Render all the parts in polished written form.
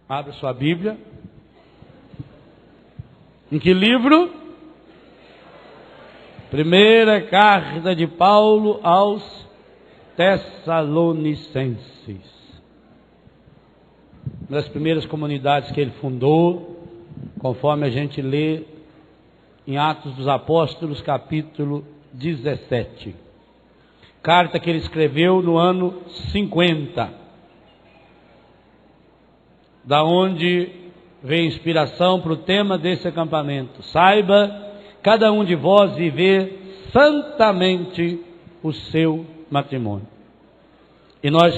Abra sua Bíblia. Em que livro? Primeira carta de Paulo aos Tessalonicenses. Uma das primeiras comunidades que ele fundou, conforme a gente lê em Atos dos Apóstolos, capítulo 17. Carta que ele escreveu no ano 50. Da onde vem inspiração para o tema desse acampamento. Saiba, cada um de vós viver santamente o seu matrimônio. E nós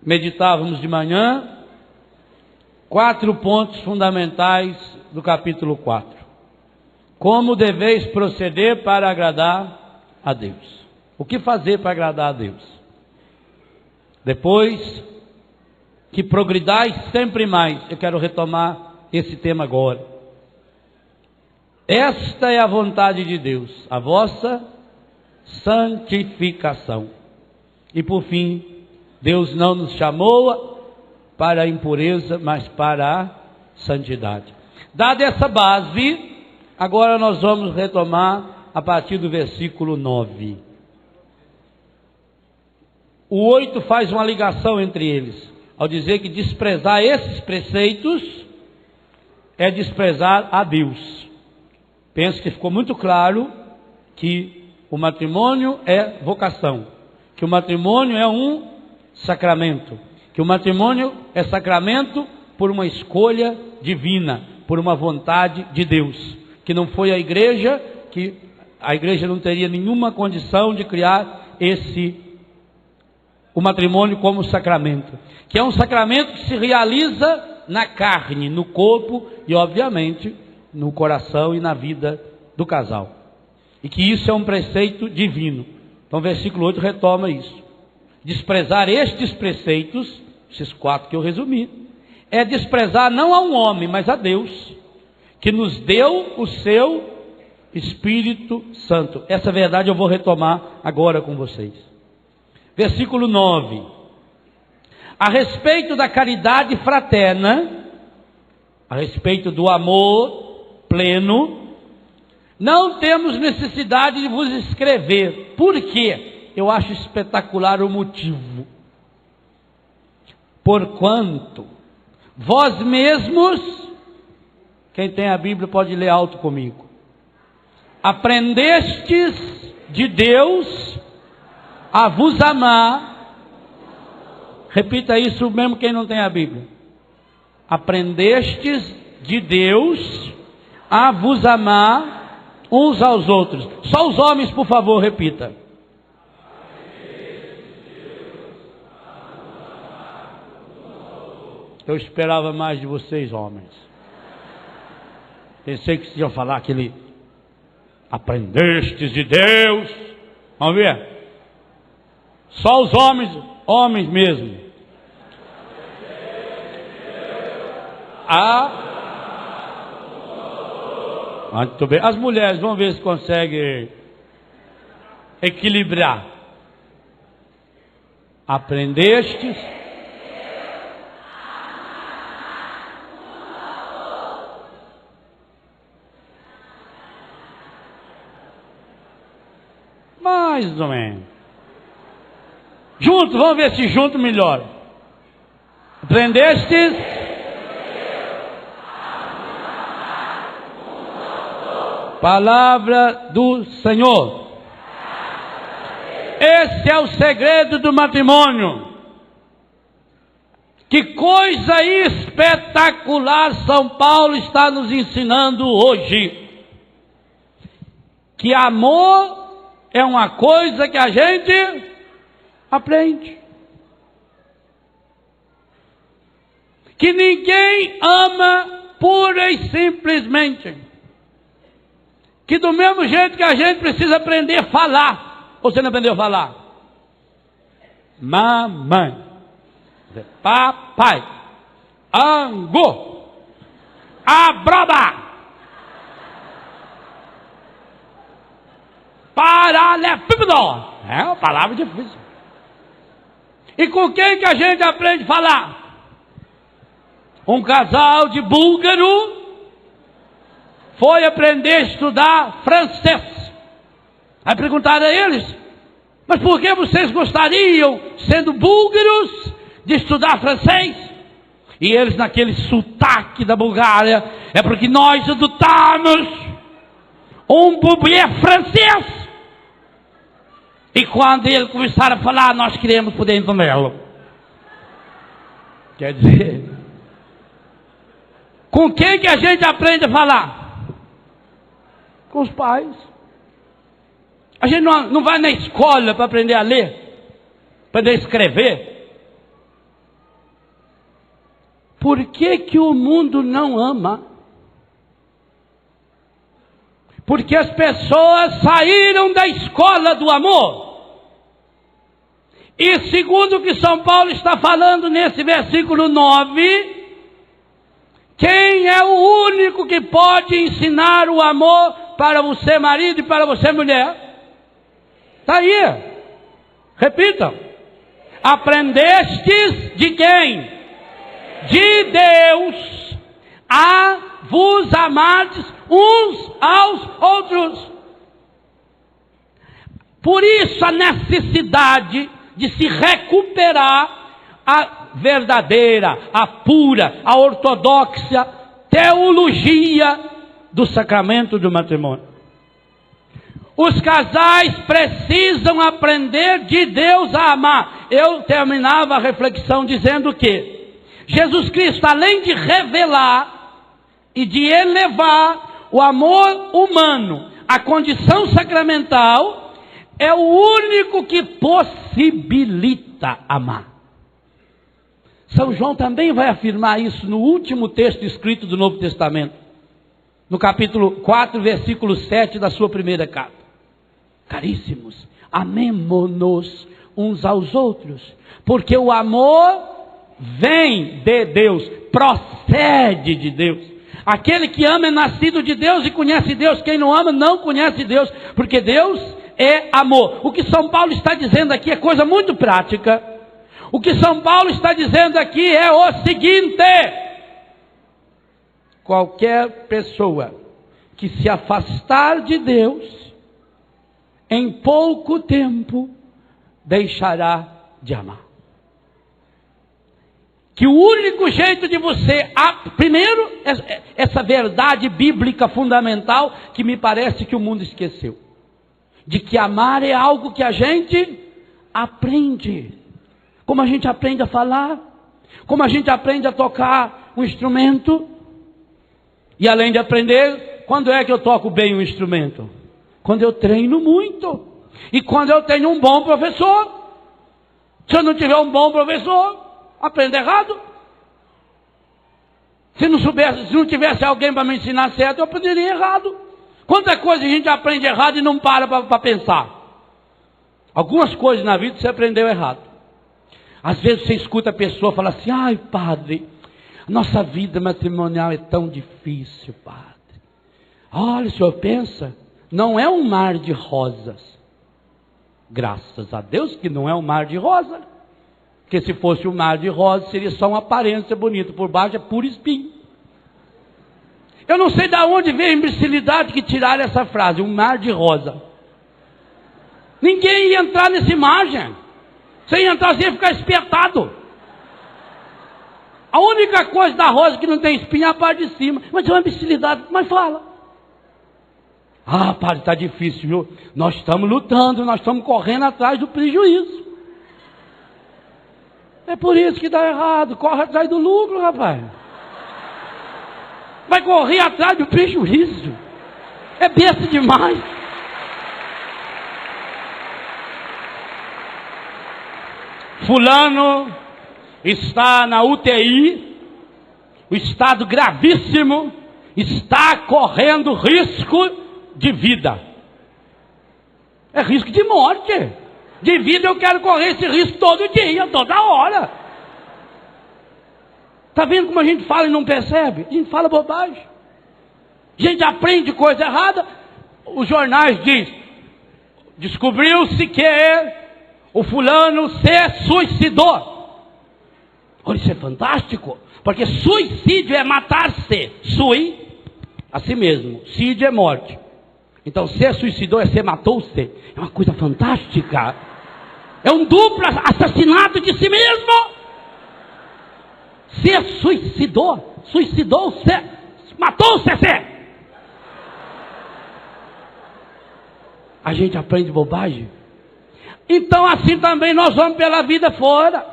meditávamos de manhã 4 pontos fundamentais do capítulo 4. Como deveis proceder para agradar a Deus? O que fazer para agradar a Deus? Depois que progridais sempre mais. Eu quero retomar esse tema agora. Esta é a vontade de Deus, a vossa santificação. E por fim, Deus não nos chamou para a impureza, mas para a santidade. Dada essa base, agora nós vamos retomar a partir do versículo 9. O 8 faz uma ligação entre eles, ao dizer que desprezar esses preceitos é desprezar a Deus. Penso que ficou muito claro que o matrimônio é vocação, que o matrimônio é um sacramento, que o matrimônio é sacramento por uma escolha divina, por uma vontade de Deus, que não foi a igreja, que a igreja não teria nenhuma condição de criar o matrimônio como sacramento, que é um sacramento que se realiza na carne, no corpo e obviamente no coração e na vida do casal, e que isso é um preceito divino. Então o versículo 8 retoma isso. Desprezar estes preceitos, esses 4 que eu resumi, é desprezar não a um homem, mas a Deus, que nos deu o seu Espírito Santo. Essa verdade eu vou retomar agora com vocês. Versículo 9. A respeito da caridade fraterna, a respeito do amor pleno, não temos necessidade de vos escrever. Por quê? Eu acho espetacular o motivo. Porquanto vós mesmos, quem tem a Bíblia pode ler alto comigo, aprendestes de Deus a vos amar. Repita isso mesmo quem não tem a Bíblia. Aprendestes de Deus a vos amar uns aos outros. Só os homens, por favor, repita. Eu esperava mais de vocês, homens. Pensei que vocês iam falar aquele aprendestes de Deus. Vamos ver. Só os homens mesmo. Muito bem. As mulheres, vamos ver se conseguem equilibrar. Aprendestes. Mais ou menos. Juntos, vamos ver se junto melhor. Aprendestes? Palavra do Senhor. Esse é o segredo do matrimônio. Que coisa espetacular São Paulo está nos ensinando hoje. Que amor é uma coisa que a gente aprende. Que ninguém ama pura e simplesmente. Que do mesmo jeito que a gente precisa aprender a falar. Ou você não aprendeu a falar? Mamãe, papai, angu, abroba, paralelepípedo. É uma palavra difícil. E com quem que a gente aprende a falar? Um casal de búlgaro foi aprender a estudar francês. Aí perguntaram a eles: mas por que vocês gostariam, sendo búlgaros, de estudar francês? E eles, naquele sotaque da Bulgária: é porque nós adotamos um bebê francês. E quando ele começar a falar, nós queremos poder entendê-lo. Quer dizer, com quem que a gente aprende a falar? Com os pais. A gente não vai na escola para aprender a ler, para aprender a escrever. Por que que o mundo não ama? Porque as pessoas saíram da escola do amor. E segundo o que São Paulo está falando nesse versículo 9, quem é o único que pode ensinar o amor para você marido e para você mulher? Está aí. Repitam. Aprendestes de quem? De Deus, a vos amardes uns aos outros. Por isso a necessidade de se recuperar a verdadeira, a pura, a ortodoxa teologia do sacramento do matrimônio. Os casais precisam aprender de Deus a amar. Eu terminava a reflexão dizendo que Jesus Cristo, além de revelar e de elevar o amor humano à condição sacramental, é o único que possibilita amar. São João também vai afirmar isso no último texto escrito do Novo Testamento, no capítulo 4, versículo 7 da sua primeira carta. Caríssimos, amemo-nos uns aos outros, porque o amor vem de Deus, procede de Deus. Aquele que ama é nascido de Deus e conhece Deus. Quem não ama não conhece Deus, porque Deus é amor. O que São Paulo está dizendo aqui é coisa muito prática. O que São Paulo está dizendo aqui é o seguinte: qualquer pessoa que se afastar de Deus, em pouco tempo deixará de amar. Que o único jeito de você, primeiro, essa verdade bíblica fundamental que me parece que o mundo esqueceu, de que amar é algo que a gente aprende, como a gente aprende a falar, como a gente aprende a tocar um instrumento. E além de aprender, quando é que eu toco bem um instrumento? Quando eu treino muito, e quando eu tenho um bom professor. Se eu não tiver um bom professor, aprendo errado. Se não tivesse alguém para me ensinar certo, eu aprenderia errado. Quanta coisa a gente aprende errado e não para pensar. Algumas coisas na vida você aprendeu errado. Às vezes você escuta a pessoa falar assim: ai padre, nossa vida matrimonial é tão difícil, padre. Olha, o senhor pensa, não é um mar de rosas. Graças a Deus que não é um mar de rosa. Porque se fosse um mar de rosa, seria só uma aparência bonita. Por baixo é puro espinho. Eu não sei de onde veio a imbecilidade que tiraram essa frase, um mar de rosa. Ninguém ia entrar nessa imagem. Você ia entrar, você ia ficar espetado. A única coisa da rosa que não tem espinho é a parte de cima. Mas é uma imbecilidade, mas fala. Ah, padre, está difícil, viu? Nós estamos lutando, nós estamos correndo atrás do prejuízo. É por isso que dá errado. Corre atrás do lucro, rapaz. Vai correr atrás do prejuízo. É besta demais. Fulano está na UTI, o estado gravíssimo, está correndo risco de vida. É risco de morte. De vida eu quero correr esse risco todo dia, toda hora. Está vendo como a gente fala e não percebe? A gente fala bobagem. A gente aprende coisa errada. Os jornais dizem: descobriu-se que o fulano se suicidou. Olha, isso é fantástico, porque suicídio é matar-se. Sui, a si mesmo. Sídio é morte. Então, ser suicidou é ser matou-se. É uma coisa fantástica. É um duplo assassinato de si mesmo. Ser suicidou-se, matou-se. A gente aprende bobagem. Então, assim também nós vamos pela vida fora.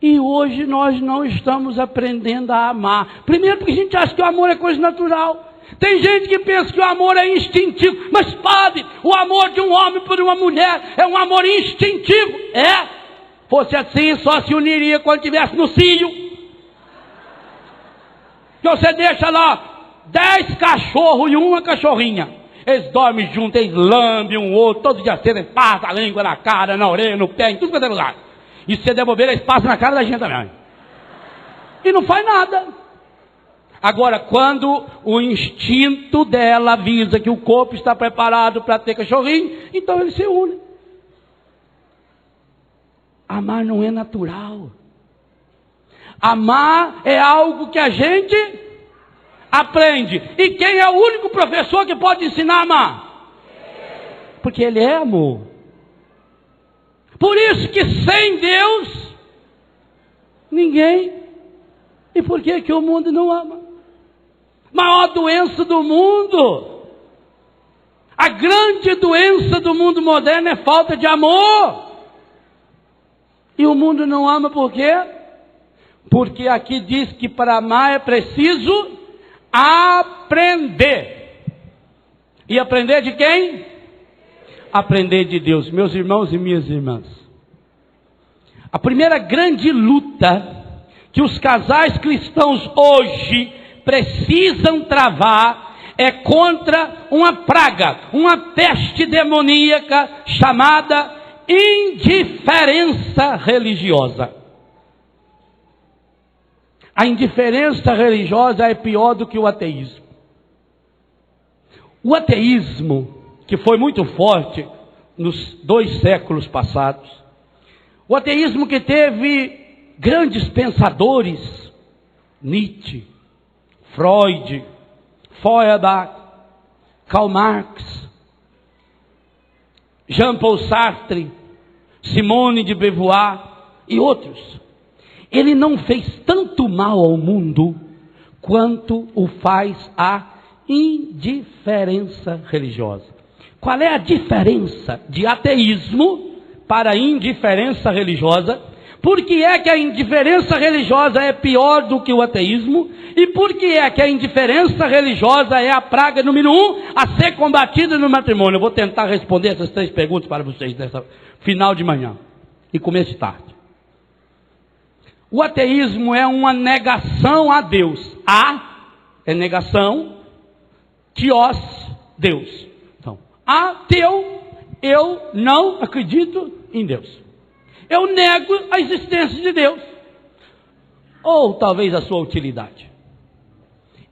E hoje nós não estamos aprendendo a amar. Primeiro porque a gente acha que o amor é coisa natural. Tem gente que pensa que o amor é instintivo. Mas padre, o amor de um homem por uma mulher é um amor instintivo. Fosse assim, só se uniria quando estivesse no cio. Que você deixa lá 10 cachorros e uma cachorrinha. Eles dormem juntos, eles lambem um outro, todo dia cedo eles passam a língua na cara, na orelha, no pé, em tudo quanto é lugar. E se você der bobeira, eles passam na cara da gente também. E não faz nada. Agora, quando o instinto dela avisa que o corpo está preparado para ter cachorrinho, então eles se unem. Amar não é natural. Amar é algo que a gente aprende. E quem é o único professor que pode ensinar a amar? Porque Ele é amor. Por isso que sem Deus, ninguém. E por que o mundo não ama? Maior doença do mundo. A grande doença do mundo moderno é falta de amor. E o mundo não ama por quê? Porque aqui diz que para amar é preciso aprender. E aprender de quem? Aprender de Deus. Meus irmãos e minhas irmãs, a primeira grande luta que os casais cristãos hoje precisam travar é contra uma praga, uma peste demoníaca chamada indiferença religiosa. A indiferença religiosa é pior do que o ateísmo. O ateísmo, que foi muito forte nos 2 séculos passados, o ateísmo que teve grandes pensadores, Nietzsche, Freud, Feuerbach, Karl Marx, Jean-Paul Sartre, Simone de Beauvoir e outros. Ele não fez tanto mal ao mundo quanto o faz a indiferença religiosa. Qual é a diferença de ateísmo para a indiferença religiosa? Por que é que a indiferença religiosa é pior do que o ateísmo? E por que é que a indiferença religiosa é a praga número 1 a ser combatida no matrimônio? Eu vou tentar responder essas 3 perguntas para vocês nessa final de manhã e começo de tarde. O ateísmo é uma negação a Deus. A é negação, teos, Deus. Então, ateu, eu não acredito em Deus. Eu nego a existência de Deus. Ou talvez a sua utilidade.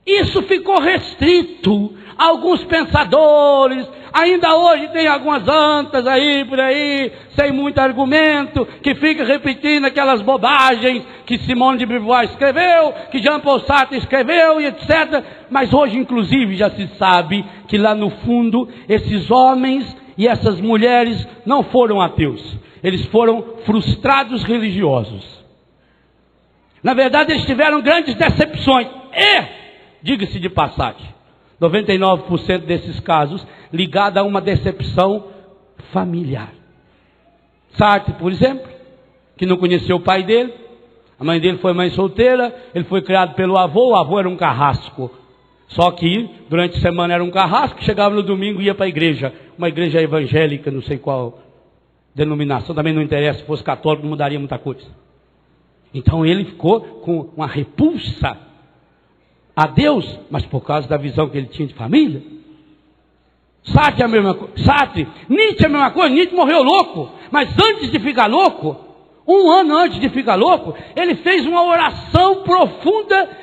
Isso ficou restrito a alguns pensadores. Ainda hoje tem algumas antas aí, por aí, sem muito argumento, que fica repetindo aquelas bobagens que Simone de Beauvoir escreveu, que Jean-Paul Sartre escreveu e etc. Mas hoje, inclusive, já se sabe que lá no fundo, esses homens e essas mulheres não foram ateus. Eles foram frustrados religiosos. Na verdade, eles tiveram grandes decepções. Diga-se de passagem, 99% desses casos ligados a uma decepção familiar. Sartre, por exemplo, que não conheceu o pai dele, a mãe dele foi mãe solteira, ele foi criado pelo avô, o avô era um carrasco. Só que durante a semana era um carrasco, chegava no domingo e ia para a igreja, uma igreja evangélica, não sei qual denominação, também não interessa, se fosse católico não mudaria muita coisa. Então ele ficou com uma repulsa a Deus, mas por causa da visão que ele tinha de família. Sartre é a mesma coisa. Nietzsche é a mesma coisa. Nietzsche morreu louco, mas antes de ficar louco, 1 ano antes de ficar louco, ele fez uma oração profunda,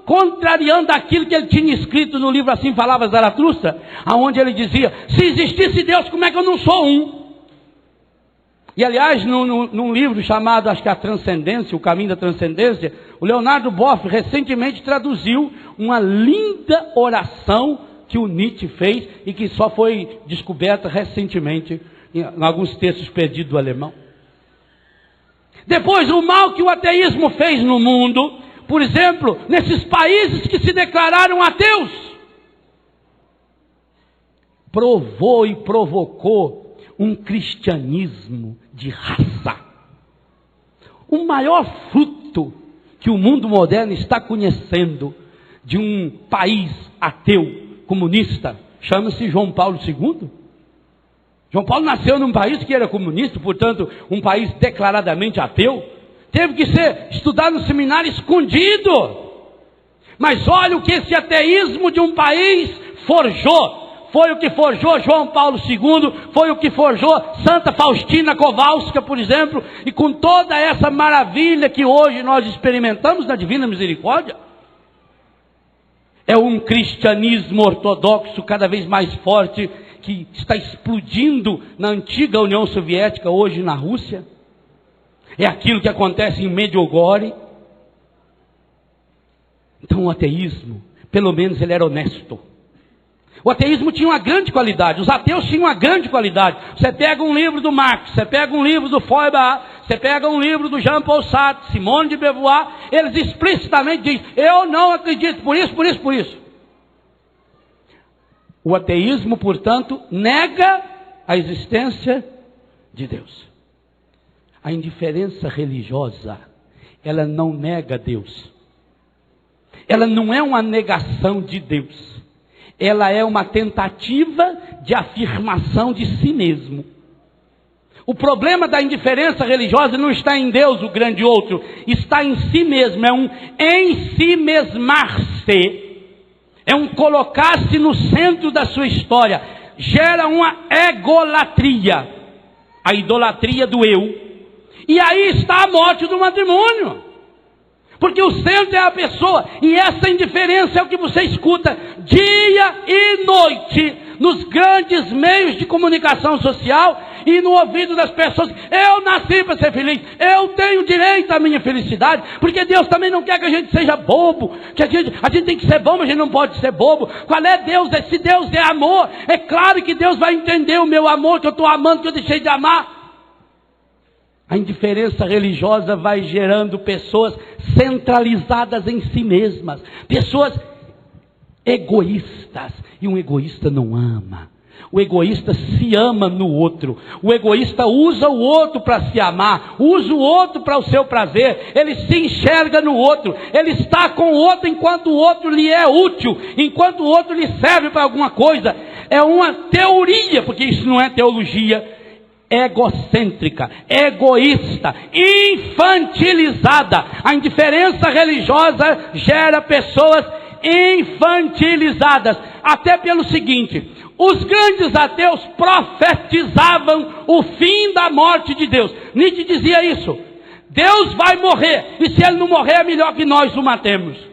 contrariando aquilo que ele tinha escrito no livro Assim Falava Zaratustra, aonde ele dizia: se existisse Deus, como é que eu não sou um? E aliás, num livro chamado, acho que A Transcendência, O Caminho da Transcendência, o Leonardo Boff recentemente traduziu uma linda oração que o Nietzsche fez e que só foi descoberta recentemente em alguns textos perdidos do alemão. Depois, o mal que o ateísmo fez no mundo, por exemplo, nesses países que se declararam ateus, provou e provocou um cristianismo de raça. O maior fruto que o mundo moderno está conhecendo de um país ateu, comunista, chama-se João Paulo II. João Paulo nasceu num país que era comunista, portanto, um país declaradamente ateu. Teve que ser estudado no seminário escondido. Mas olha o que esse ateísmo de um país forjou. Foi o que forjou João Paulo II, foi o que forjou Santa Faustina Kowalska, por exemplo, e com toda essa maravilha que hoje nós experimentamos na Divina Misericórdia. É um cristianismo ortodoxo cada vez mais forte, que está explodindo na antiga União Soviética, hoje na Rússia. É aquilo que acontece em Medjugorje. Então o ateísmo, pelo menos ele era honesto. O ateísmo tinha uma grande qualidade, os ateus tinham uma grande qualidade. Você pega um livro do Marx, você pega um livro do Feuerbach, você pega um livro do Jean-Paul Sartre, Simone de Beauvoir, eles explicitamente dizem, eu não acredito por isso, por isso, por isso. O ateísmo, portanto, nega a existência de Deus. A indiferença religiosa, ela não nega Deus. Ela não é uma negação de Deus. Ela é uma tentativa de afirmação de si mesmo. O problema da indiferença religiosa não está em Deus, o grande outro, está em si mesmo, é um ensimesmar-se, é um colocar-se no centro da sua história, gera uma egolatria, a idolatria do eu, e aí está a morte do matrimônio. Porque o centro é a pessoa, e essa indiferença é o que você escuta dia e noite, nos grandes meios de comunicação social, e no ouvido das pessoas, eu nasci para ser feliz, eu tenho direito à minha felicidade, porque Deus também não quer que a gente seja bobo, que a gente tem que ser bom, mas a gente não pode ser bobo. Qual é Deus? Se Deus é amor, é claro que Deus vai entender o meu amor, que eu estou amando, que eu deixei de amar. A indiferença religiosa vai gerando pessoas centralizadas em si mesmas, pessoas egoístas, e um egoísta não ama. O egoísta se ama no outro, o egoísta usa o outro para se amar, usa o outro para o seu prazer, ele se enxerga no outro, ele está com o outro enquanto o outro lhe é útil, enquanto o outro lhe serve para alguma coisa. É uma teoria, porque isso não é teologia, egocêntrica, egoísta, infantilizada. A indiferença religiosa gera pessoas infantilizadas, até pelo seguinte: os grandes ateus profetizavam o fim da morte de Deus. Nietzsche dizia isso: Deus vai morrer, e se ele não morrer é melhor que nós o matemos.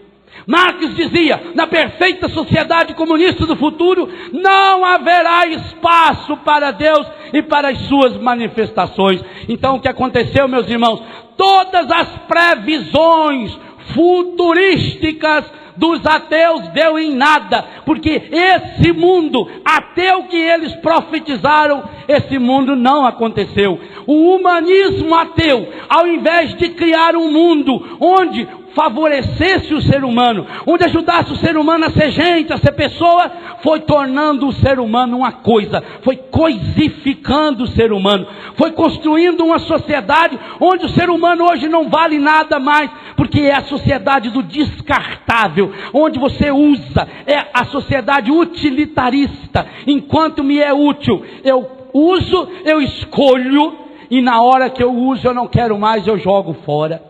Marx dizia, na perfeita sociedade comunista do futuro, não haverá espaço para Deus e para as suas manifestações. Então o que aconteceu, meus irmãos? Todas as previsões futurísticas dos ateus deu em nada, porque esse mundo ateu que eles profetizaram, esse mundo não aconteceu. O humanismo ateu, ao invés de criar um mundo onde favorecesse o ser humano, onde ajudasse o ser humano a ser gente, a ser pessoa, foi tornando o ser humano uma coisa, foi coisificando o ser humano, foi construindo uma sociedade onde o ser humano hoje não vale nada mais, porque é a sociedade do descartável, onde você usa, é a sociedade utilitarista. Enquanto me é útil, eu uso, eu escolho, e na hora que eu uso eu não quero mais, eu jogo fora.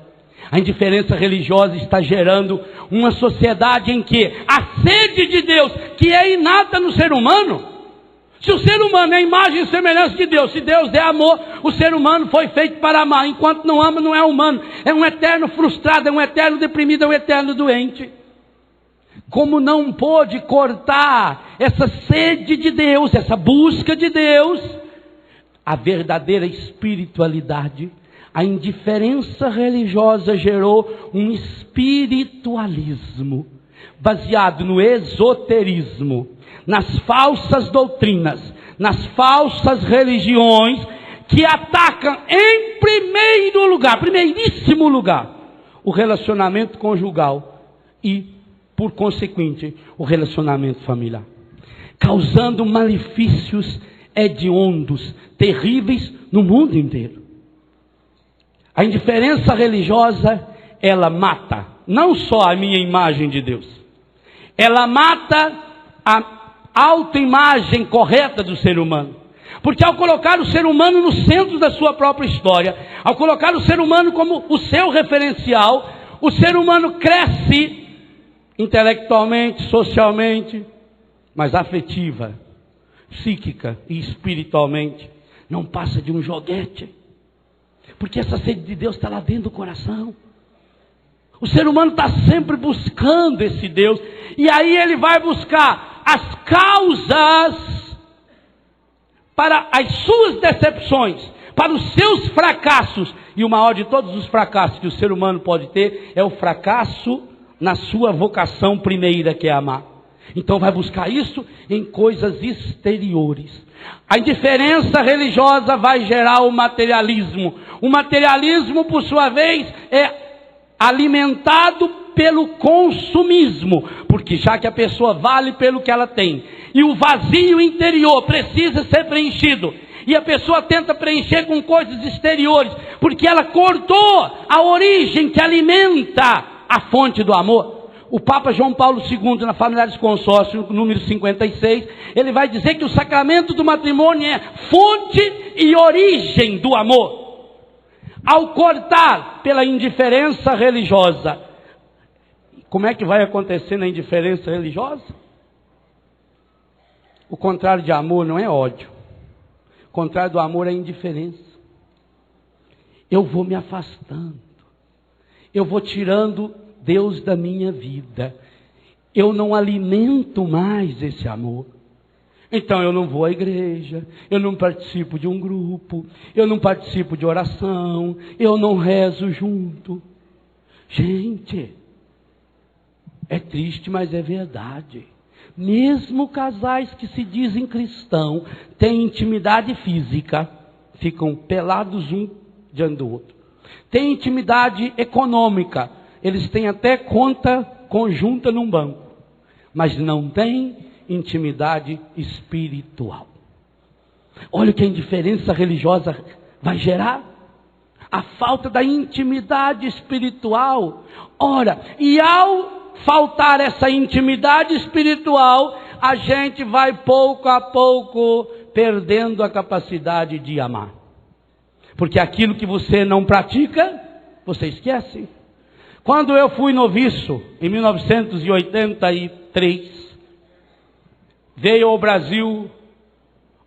A indiferença religiosa está gerando uma sociedade em que a sede de Deus, que é inata no ser humano, se o ser humano é a imagem e semelhança de Deus, se Deus é amor, o ser humano foi feito para amar. Enquanto não ama, não é humano, é um eterno frustrado, é um eterno deprimido, é um eterno doente. Como não pôde cortar essa sede de Deus, essa busca de Deus, a verdadeira espiritualidade. A indiferença religiosa gerou um espiritualismo baseado no esoterismo, nas falsas doutrinas, nas falsas religiões que atacam em primeiríssimo lugar, o relacionamento conjugal e, por consequente, o relacionamento familiar, causando malefícios hediondos, terríveis no mundo inteiro. A indiferença religiosa, ela mata não só a minha imagem de Deus, ela mata a autoimagem correta do ser humano. Porque ao colocar o ser humano no centro da sua própria história, ao colocar o ser humano como o seu referencial, o ser humano cresce intelectualmente, socialmente, mas afetiva, psíquica e espiritualmente não passa de um joguete. Porque essa sede de Deus está lá dentro do coração. O ser humano está sempre buscando esse Deus. E aí ele vai buscar as causas para as suas decepções, para os seus fracassos. E o maior de todos os fracassos que o ser humano pode ter é o fracasso na sua vocação primeira, que é amar. Então vai buscar isso em coisas exteriores. A indiferença religiosa vai gerar o materialismo. O materialismo, por sua vez, é alimentado pelo consumismo, porque já que a pessoa vale pelo que ela tem, e o vazio interior precisa ser preenchido, e a pessoa tenta preencher com coisas exteriores, porque ela cortou a origem que alimenta a fonte do amor. O Papa João Paulo II, na Familiares Consórcio, número 56, ele vai dizer que o sacramento do matrimônio é fonte e origem do amor. Ao cortar pela indiferença religiosa, como é que vai acontecer na indiferença religiosa? O contrário de amor não é ódio. O contrário do amor é indiferença. Eu vou me afastando. Eu vou tirando Deus da minha vida. Eu não alimento mais esse amor. Então eu não vou à igreja, eu não participo de um grupo, eu não participo de oração, eu não rezo junto. Gente, é triste, mas é verdade. Mesmo casais que se dizem cristãos, têm intimidade física, ficam pelados um diante do outro. Tem intimidade econômica, eles têm até conta conjunta num banco, mas não têm intimidade espiritual. Olha o que a indiferença religiosa vai gerar. A falta da intimidade espiritual. Ora, e ao faltar essa intimidade espiritual, a gente vai pouco a pouco perdendo a capacidade de amar. Porque aquilo que você não pratica, você esquece. Quando eu fui noviço, em 1983, veio ao Brasil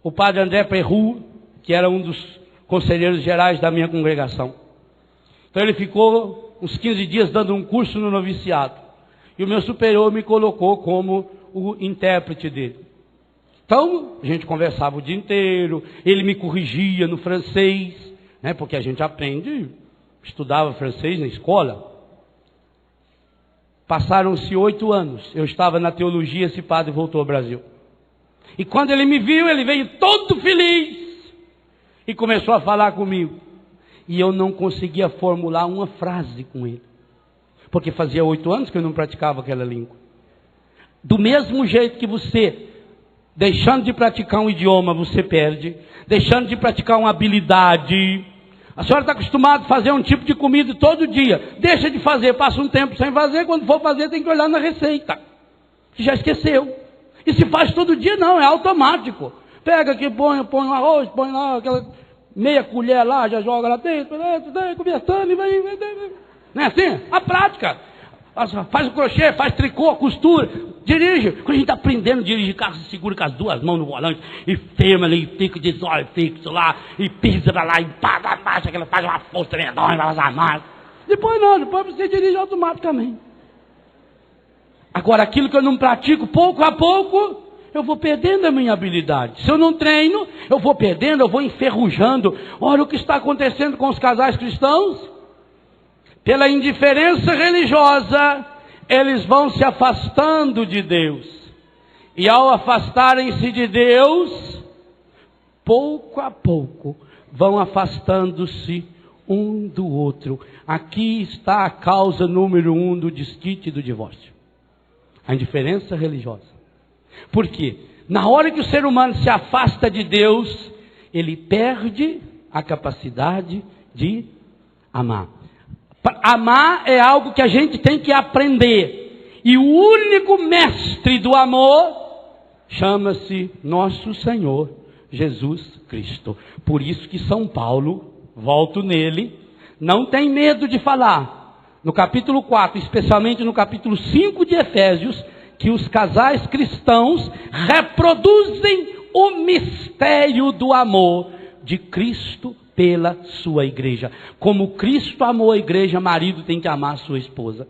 o padre André Perru, que era um dos conselheiros gerais da minha congregação. Então ele ficou uns 15 dias dando um curso no noviciado. E o meu superior me colocou como o intérprete dele. Então a gente conversava o dia inteiro, ele me corrigia no francês, né, porque a gente estudava francês na escola. Passaram-se 8 anos, eu estava na teologia, esse padre voltou ao Brasil. E quando ele me viu, ele veio todo feliz e começou a falar comigo. E eu não conseguia formular uma frase com ele, porque fazia 8 anos que eu não praticava aquela língua. Do mesmo jeito que você, deixando de praticar um idioma, você perde, deixando de praticar uma habilidade. A senhora está acostumada a fazer um tipo de comida todo dia, deixa de fazer, passa um tempo sem fazer, quando for fazer tem que olhar na receita, que já esqueceu. E se faz todo dia não, é automático. Pega aqui, põe um arroz, põe lá aquela meia colher lá, já joga lá dentro, conversando e vai. Não é assim? A prática. Faz o crochê, faz tricô, costura, dirige. Quando a gente está aprendendo a dirigir carro, se segura com as 2 mãos no volante e firma ali, fica de olho fixo lá, e pisa para lá, e paga a marcha, que ela faz uma força tremendona, vai as marchas. Depois não, depois você dirige automaticamente. Agora, aquilo que eu não pratico, pouco a pouco, eu vou perdendo a minha habilidade. Se eu não treino, eu vou perdendo, eu vou enferrujando. Olha o que está acontecendo com os casais cristãos. Pela indiferença religiosa, eles vão se afastando de Deus. E ao afastarem-se de Deus, pouco a pouco, vão afastando-se um do outro. Aqui está a causa número 1 do desquite e do divórcio. A indiferença religiosa. Por quê? Na hora que o ser humano se afasta de Deus, ele perde a capacidade de amar. Amar é algo que a gente tem que aprender. E o único mestre do amor chama-se nosso Senhor Jesus Cristo. Por isso que São Paulo, volto nele, não tem medo de falar, no capítulo 4, especialmente no capítulo 5 de Efésios, que os casais cristãos reproduzem o mistério do amor de Cristo pela sua igreja. Como Cristo amou a igreja, marido tem que amar a sua esposa.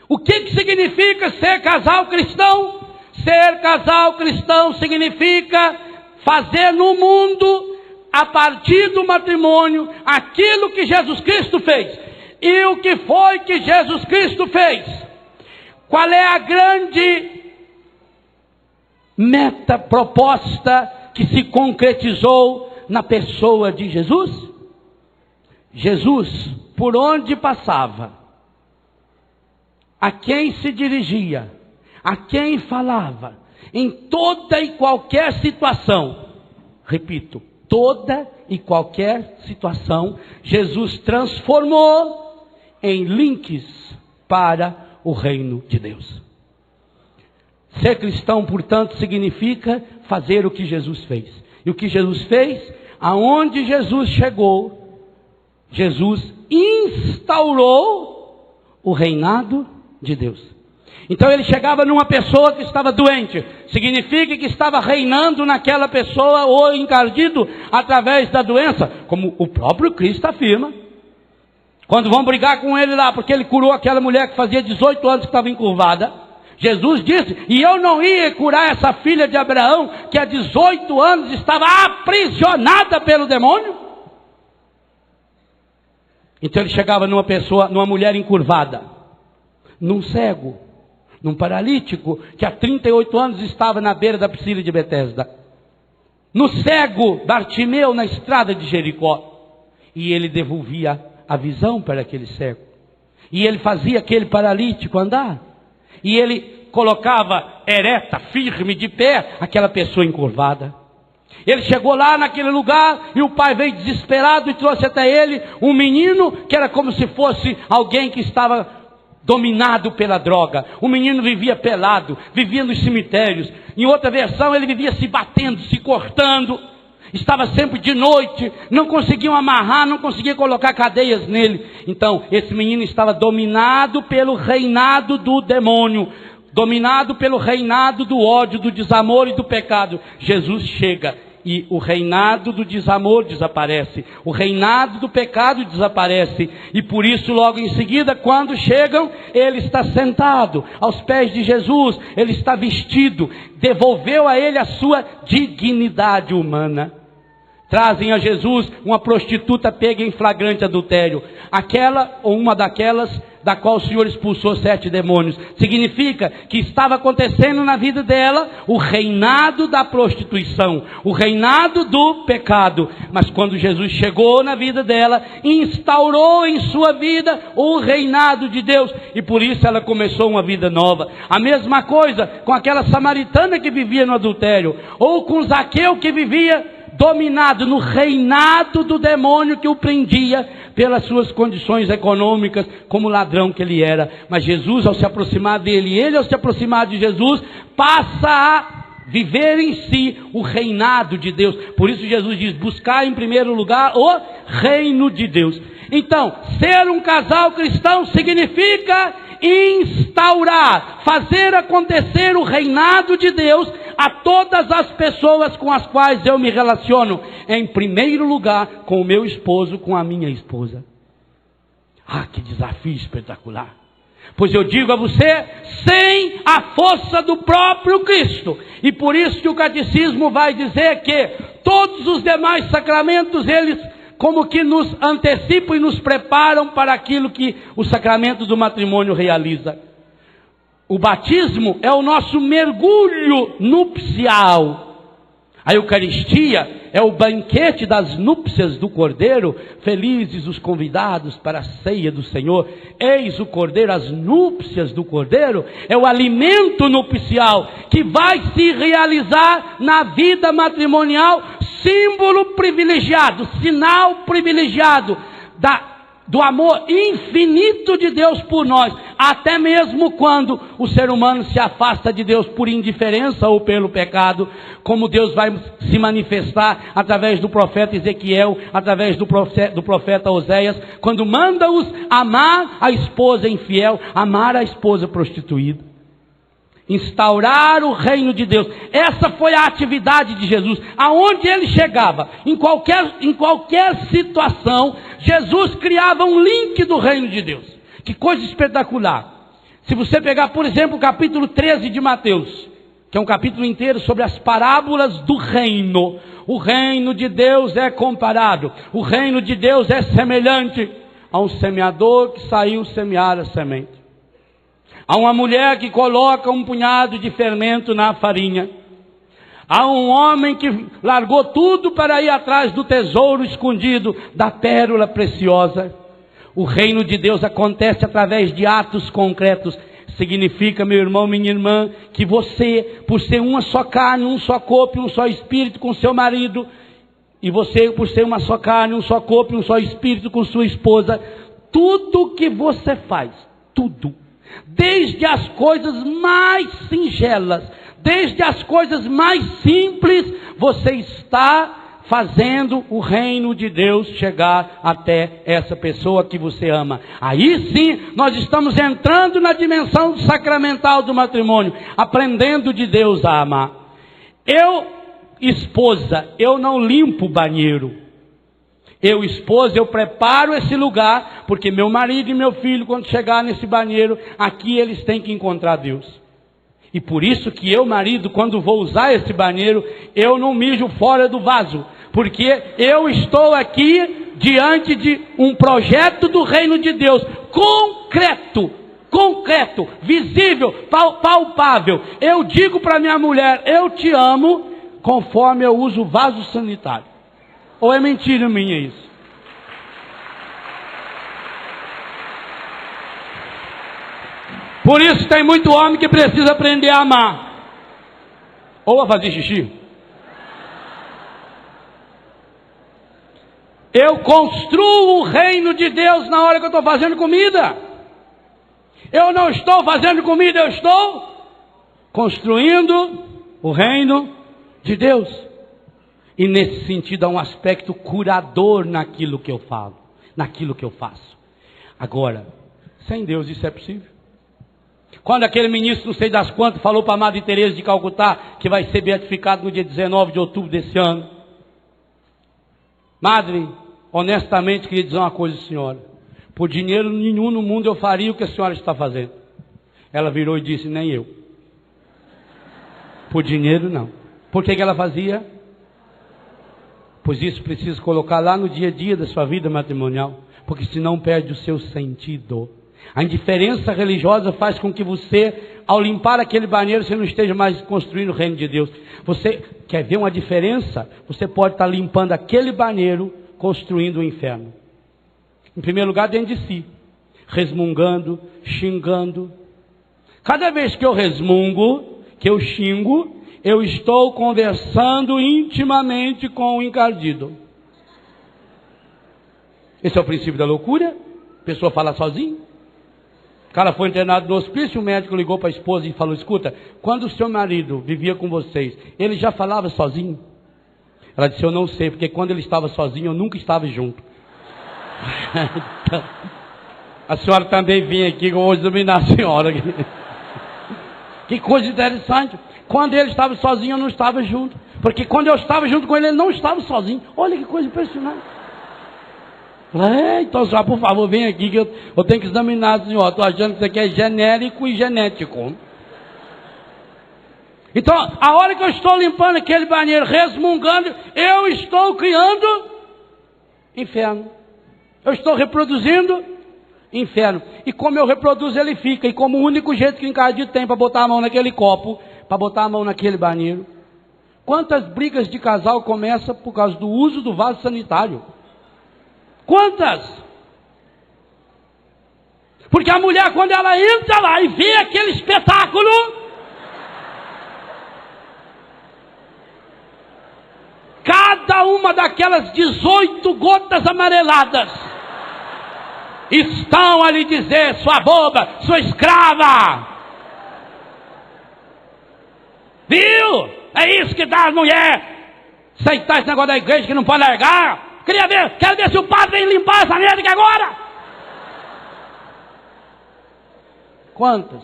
O que significa ser casal cristão? Ser casal cristão significa fazer no mundo, a partir do matrimônio, aquilo que Jesus Cristo fez. E o que foi que Jesus Cristo fez? Qual é a grande meta, proposta que se concretizou na pessoa de Jesus? Jesus, por onde passava, a quem se dirigia, a quem falava, em toda e qualquer situação, repito, toda e qualquer situação, Jesus transformou em links para o reino de Deus. Ser cristão, portanto, significa fazer o que Jesus fez. E o que Jesus fez? Aonde Jesus chegou, Jesus instaurou o reinado de Deus. Então ele chegava numa pessoa que estava doente, significa que estava reinando naquela pessoa ou encardido através da doença, como o próprio Cristo afirma. Quando vão brigar com ele lá, porque ele curou aquela mulher que fazia 18 anos que estava encurvada, Jesus disse, e eu não ia curar essa filha de Abraão, que há 18 anos estava aprisionada pelo demônio? Então ele chegava numa pessoa, numa mulher encurvada, num cego, num paralítico, que há 38 anos estava na beira da piscina de Betesda, no cego Bartimeu na estrada de Jericó, e ele devolvia a visão para aquele cego, e ele fazia aquele paralítico andar, e ele colocava ereta, firme, de pé, aquela pessoa encurvada. Ele chegou lá naquele lugar, e o pai veio desesperado e trouxe até ele um menino, que era como se fosse alguém que estava dominado pela droga. O menino vivia pelado, vivia nos cemitérios. Em outra versão, ele vivia se batendo, se cortando, estava sempre de noite, não conseguiam amarrar, não conseguiam colocar cadeias nele. Então, esse menino estava dominado pelo reinado do demônio, dominado pelo reinado do ódio, do desamor e do pecado. Jesus chega e o reinado do desamor desaparece, o reinado do pecado desaparece, e por isso logo em seguida, quando chegam, ele está sentado aos pés de Jesus, ele está vestido, devolveu a ele a sua dignidade humana. Trazem a Jesus uma prostituta pega em flagrante adultério, aquela ou uma daquelas da qual o Senhor expulsou 7 demônios. Significa que estava acontecendo na vida dela o reinado da prostituição, o reinado do pecado. Mas quando Jesus chegou na vida dela, instaurou em sua vida o reinado de Deus, e por isso ela começou uma vida nova. A mesma coisa com aquela samaritana que vivia no adultério, ou com Zaqueu que vivia dominado no reinado do demônio que o prendia pelas suas condições econômicas, como ladrão que ele era. Mas Jesus, ao se aproximar dele, ele ao se aproximar de Jesus, passa a viver em si o reinado de Deus. Por isso Jesus diz, buscar em primeiro lugar o reino de Deus. Então, ser um casal cristão significa instaurar, fazer acontecer o reinado de Deus a todas as pessoas com as quais eu me relaciono. Em primeiro lugar, com o meu esposo, com a minha esposa. Ah, que desafio espetacular! Pois eu digo a você, sem a força do próprio Cristo. E por isso que o catecismo vai dizer que todos os demais sacramentos, eles como que nos antecipam e nos preparam para aquilo que o sacramento do matrimônio realiza. O batismo é o nosso mergulho nupcial. A Eucaristia é o banquete das núpcias do Cordeiro. Felizes os convidados para a ceia do Senhor. Eis o Cordeiro, as núpcias do Cordeiro. É o alimento nupcial que vai se realizar na vida matrimonial. Símbolo privilegiado, sinal privilegiado do amor infinito de Deus por nós, até mesmo quando o ser humano se afasta de Deus por indiferença ou pelo pecado, como Deus vai se manifestar através do profeta Ezequiel, através do profeta Oséias, quando manda-os amar a esposa infiel, amar a esposa prostituída. Instaurar o reino de Deus. Essa foi a atividade de Jesus. Aonde ele chegava, em qualquer situação, Jesus criava um link do reino de Deus. Que coisa espetacular. Se você pegar, por exemplo, o capítulo 13 de Mateus, que é um capítulo inteiro sobre as parábolas do reino. O reino de Deus é comparado. O reino de Deus é semelhante a um semeador que saiu semear a semente. Há uma mulher que coloca um punhado de fermento na farinha. Há um homem que largou tudo para ir atrás do tesouro escondido, da pérola preciosa. O reino de Deus acontece através de atos concretos. Significa, meu irmão, minha irmã, que você, por ser uma só carne, um só corpo, um só espírito com seu marido, e você, por ser uma só carne, um só corpo, um só espírito com sua esposa, tudo que você faz, tudo, desde as coisas mais singelas, desde as coisas mais simples, você está fazendo o reino de Deus chegar até essa pessoa que você ama. Aí sim, nós estamos entrando na dimensão sacramental do matrimônio, aprendendo de Deus a amar. Eu, esposa, eu não limpo o banheiro. Eu, esposa, eu preparo esse lugar, porque meu marido e meu filho, quando chegar nesse banheiro, aqui eles têm que encontrar Deus. E por isso que eu, marido, quando vou usar esse banheiro, eu não mijo fora do vaso, porque eu estou aqui diante de um projeto do reino de Deus, concreto, visível, palpável. Eu digo para minha mulher, eu te amo, conforme eu uso o vaso sanitário. Ou é mentira minha isso? Por isso tem muito homem que precisa aprender a amar. Ou a fazer xixi. Eu construo o reino de Deus na hora que eu estou fazendo comida. Eu não estou fazendo comida, eu estou construindo o reino de Deus. E nesse sentido há um aspecto curador naquilo que eu falo, naquilo que eu faço. Agora, sem Deus isso é possível? Quando aquele ministro, não sei das quantas, falou para a Madre Teresa de Calcutá, que vai ser beatificado no dia 19 de outubro desse ano. Madre, honestamente queria dizer uma coisa, senhora. Por dinheiro nenhum no mundo eu faria o que a senhora está fazendo. Ela virou e disse, nem eu. Por dinheiro não. Por que ela fazia? Pois isso precisa colocar lá no dia a dia da sua vida matrimonial, porque senão perde o seu sentido. A indiferença religiosa faz com que você, ao limpar aquele banheiro, você não esteja mais construindo o reino de Deus. Você quer ver uma diferença? Você pode estar limpando aquele banheiro, construindo o inferno. Em primeiro lugar, dentro de si, resmungando, xingando. Cada vez que eu resmungo, que eu xingo, eu estou conversando intimamente com o encardido. Esse é o princípio da loucura. A pessoa fala sozinha. O cara foi internado no hospício, o médico ligou para a esposa e falou, escuta, quando o seu marido vivia com vocês, ele já falava sozinho? Ela disse, eu não sei, porque quando ele estava sozinho, eu nunca estava junto. A senhora também vinha aqui, que eu vou examinar a senhora. Que coisa interessante. Quando ele estava sozinho, eu não estava junto. Porque quando eu estava junto com ele, ele não estava sozinho. Olha que coisa impressionante. Então, senhora, por favor, vem aqui que eu tenho que examinar, senhor. Estou achando que isso aqui é genérico e genético. Então, a hora que eu estou limpando aquele banheiro, resmungando, eu estou criando inferno. Eu estou reproduzindo inferno. E como eu reproduzo, ele fica. E como o único jeito que o encardido tem para botar a mão naquele copo, para botar a mão naquele banheiro. Quantas brigas de casal começam por causa do uso do vaso sanitário? Quantas? Porque a mulher, quando ela entra lá e vê aquele espetáculo, cada uma daquelas 18 gotas amareladas estão a lhe dizer: sua boba, sua escrava. Viu? É isso que dá as mulheres aceitar esse negócio da igreja que não pode largar. Quero ver se o padre vem limpar essa merda aqui agora. Quantas?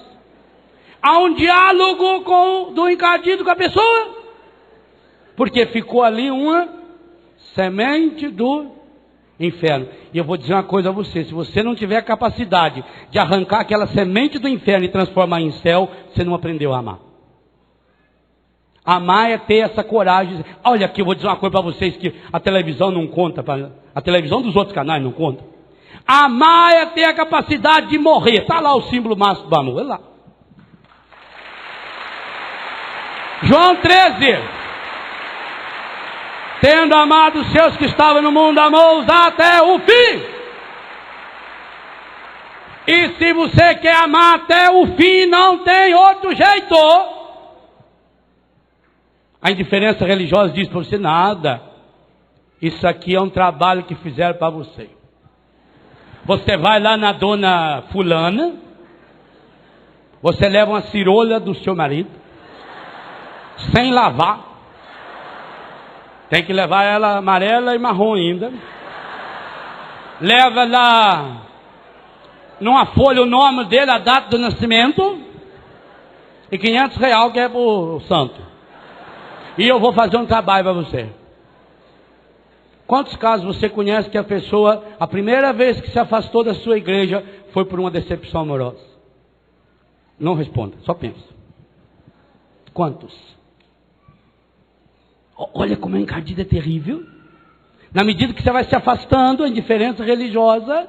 Há um diálogo do encardido com a pessoa, porque ficou ali uma semente do inferno. E eu vou dizer uma coisa a você: se você não tiver a capacidade de arrancar aquela semente do inferno e transformar em céu, você não aprendeu a amar. Amar é ter essa coragem. Olha aqui, eu vou dizer uma coisa para vocês que a televisão não conta, a televisão dos outros canais não conta. Amar é ter a capacidade de morrer. Está lá o símbolo máximo do amor, olha lá. João 13. Tendo amado os seus que estavam no mundo, amou-os até o fim. E se você quer amar até o fim, não tem outro jeito. A indiferença religiosa diz para você: nada, isso aqui é um trabalho que fizeram para você. Você vai lá na dona fulana, você leva uma cirola do seu marido, sem lavar, tem que levar ela amarela e marrom ainda, leva lá numa folha o nome dele, a data do nascimento, e R$500 que é para o santo. E eu vou fazer um trabalho para você. Quantos casos você conhece que a pessoa, a primeira vez que se afastou da sua igreja, foi por uma decepção amorosa? Não responda, só pensa. Quantos? Olha como a encardido é terrível. Na medida que você vai se afastando, a indiferença religiosa.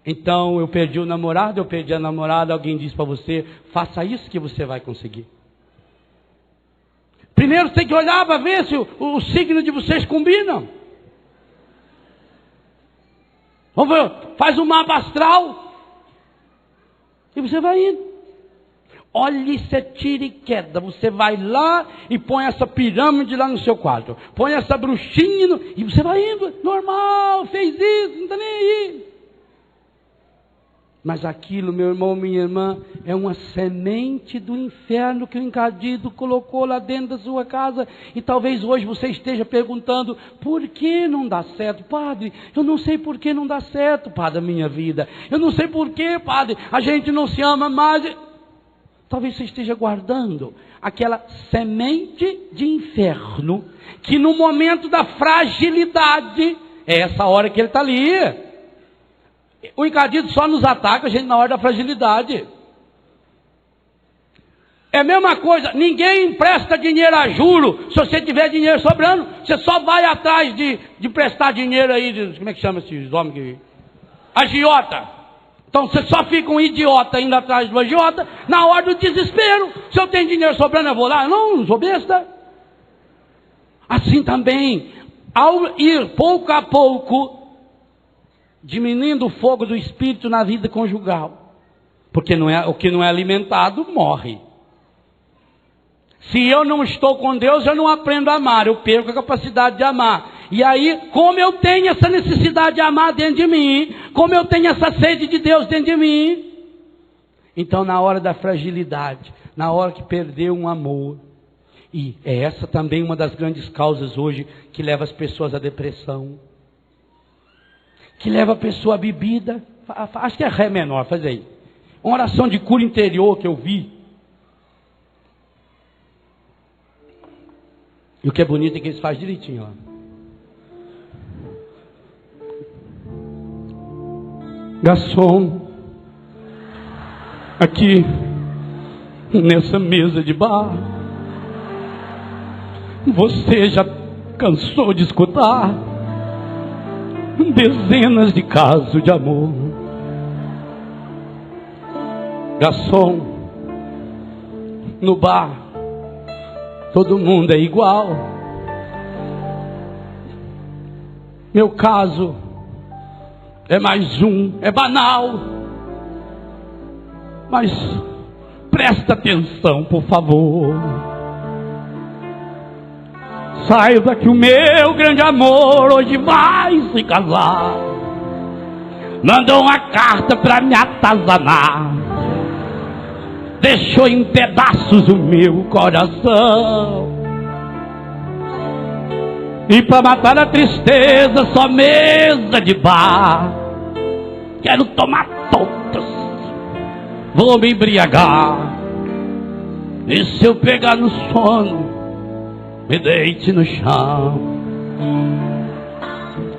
Então, eu perdi o namorado, eu perdi a namorada, alguém diz para você: faça isso que você vai conseguir. Primeiro você tem que olhar para ver se o signo de vocês combinam. Vamos ver, faz um mapa astral. E você vai indo. Olha, isso é tira e queda. Você vai lá e põe essa pirâmide lá no seu quarto. Põe essa bruxinha e você vai indo. Normal, fez isso, não está nem aí. Mas aquilo, meu irmão, minha irmã, é uma semente do inferno que o encardido colocou lá dentro da sua casa. E talvez hoje você esteja perguntando: por que não dá certo, padre? Eu não sei por que não dá certo, padre, a minha vida. Eu não sei por que, padre, a gente não se ama mais. Talvez você esteja guardando aquela semente de inferno, que no momento da fragilidade, é essa hora que ele está ali. O encardido só nos ataca a gente na hora da fragilidade. É a mesma coisa, ninguém empresta dinheiro a juro se você tiver dinheiro sobrando. Você só vai atrás de prestar dinheiro aí, como é que chama esses homens que... agiota. Então você só fica um idiota indo atrás do agiota na hora do desespero. Se eu tenho dinheiro sobrando, eu vou lá. Não sou besta. Assim também, ao ir pouco a pouco diminuindo o fogo do espírito na vida conjugal, porque o que não é alimentado morre. Se eu não estou com Deus, eu não aprendo a amar, eu perco a capacidade de amar. E aí, como eu tenho essa necessidade de amar dentro de mim, como eu tenho essa sede de Deus dentro de mim, então na hora da fragilidade, na hora que perdeu um amor, e é essa também uma das grandes causas hoje que leva as pessoas à depressão, que leva a pessoa à bebida. Acho que é Ré menor, faz aí. Uma oração de cura interior que eu vi. E o que é bonito é que eles fazem direitinho, ó. Garçom, aqui nessa mesa de bar, você já cansou de escutar dezenas de casos de amor. Garçom, no bar todo mundo é igual. Meu caso é mais um, é banal. Mas presta atenção, por favor. Saiba que o meu grande amor hoje vai se casar. Mandou uma carta para me atazanar. Deixou em pedaços o meu coração. E para matar a tristeza, só mesa de bar. Quero tomar todas, vou me embriagar. E se eu pegar no sono, me deite no chão.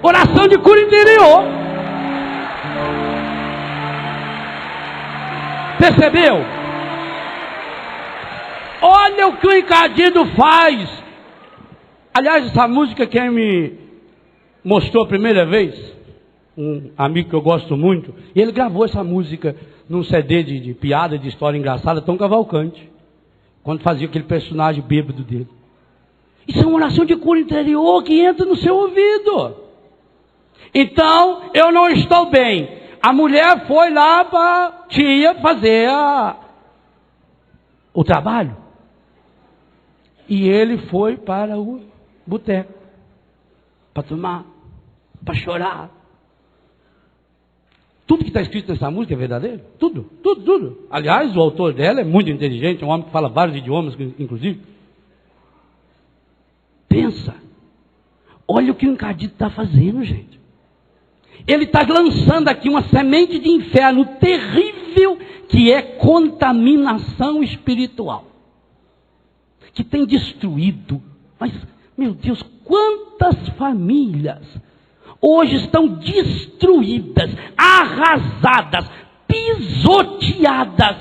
Oração de cura interior. Percebeu? Olha o que o encardido faz. Aliás, essa música quem me mostrou a primeira vez, um amigo que eu gosto muito, e ele gravou essa música num CD de piada, de história engraçada, Tom Cavalcante, quando fazia aquele personagem bêbado dele. Isso é uma oração de cura interior que entra no seu ouvido. Então, eu não estou bem. A mulher foi lá para a tia fazer o trabalho. E ele foi para o boteco para tomar, para chorar. Tudo que está escrito nessa música é verdadeiro? Tudo. Aliás, o autor dela é muito inteligente, é um homem que fala vários idiomas, inclusive. Pensa, olha o que o encardido está fazendo, gente. Ele está lançando aqui uma semente de inferno terrível, que é contaminação espiritual, que tem destruído. Mas, meu Deus, quantas famílias hoje estão destruídas, arrasadas, pisoteadas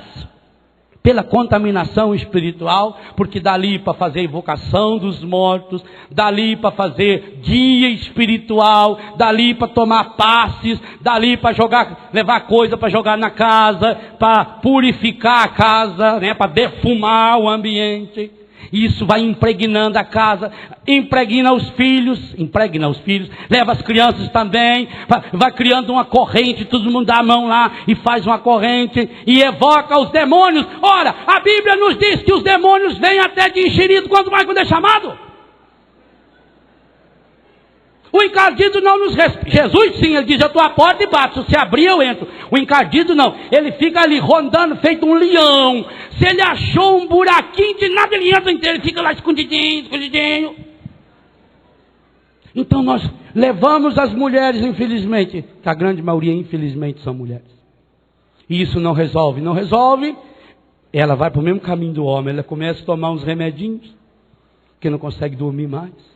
pela contaminação espiritual, porque dali para fazer invocação dos mortos, dali para fazer dia espiritual, dali para tomar passes, dali para levar coisa para jogar na casa, para purificar a casa, né, para defumar o ambiente. Isso vai impregnando a casa, impregna os filhos, leva as crianças também, vai criando uma corrente, todo mundo dá a mão lá e faz uma corrente e evoca os demônios. Ora, a Bíblia nos diz que os demônios vêm até de enxerido, quanto mais quando é chamado. O encardido não nos respeita. Jesus sim, ele diz, eu estou à porta e bato, se abrir eu entro. O encardido não, ele fica ali rondando feito um leão. Se ele achou um buraquinho de nada, ele entra inteiro, ele fica lá escondidinho. Então nós levamos as mulheres, infelizmente, que a grande maioria infelizmente são mulheres. E isso não resolve, ela vai para o mesmo caminho do homem, ela começa a tomar uns remedinhos, que não consegue dormir mais.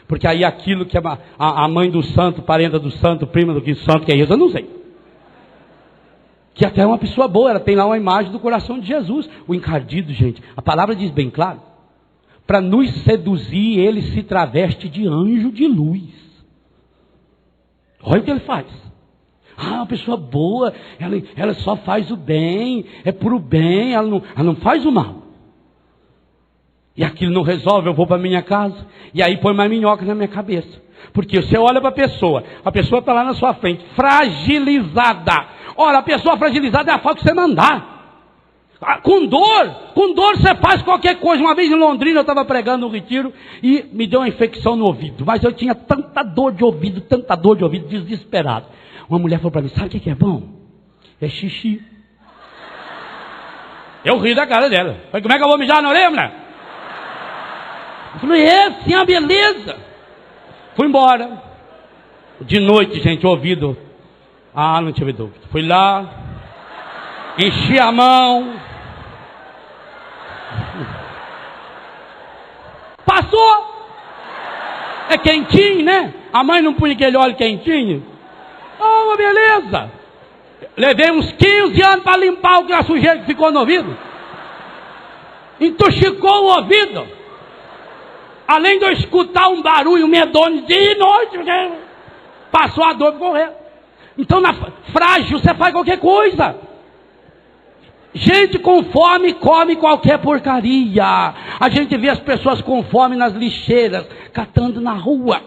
Porque aí aquilo que a mãe do santo, parenta do santo, prima do que santo que é isso, eu não sei. Que até é uma pessoa boa, ela tem lá uma imagem do coração de Jesus. O encardido, gente, a palavra diz bem claro, para nos seduzir, ele se traveste de anjo de luz. Olha o que ele faz. Uma pessoa boa, ela só faz o bem, é pro bem, ela não faz o mal. E aquilo não resolve, eu vou para minha casa, e aí põe mais minhoca na minha cabeça. Porque você olha para a pessoa está lá na sua frente, fragilizada. Ora, a pessoa fragilizada é a falta que você mandar. Com dor você faz qualquer coisa. Uma vez em Londrina eu estava pregando no retiro, e me deu uma infecção no ouvido. Mas eu tinha tanta dor de ouvido, desesperado. Uma mulher falou para mim, sabe o que é bom? É xixi. Eu ri da cara dela. Falei, como é que eu vou mijar na orelha, mulher? Eu falei, sim, a beleza. Fui embora. De noite, gente, ouvido. Não tive dúvida. Fui lá, enchi a mão. Passou. É quentinho, né? A mãe não punha aquele óleo quentinho. Uma beleza. Levei uns 15 anos para limpar o que a sujeira que ficou no ouvido. Intoxicou o ouvido. Além de eu escutar um barulho medonho de noite, passou a dor e correu. Então, frágil, você faz qualquer coisa. Gente com fome come qualquer porcaria. A gente vê as pessoas com fome nas lixeiras, catando na rua.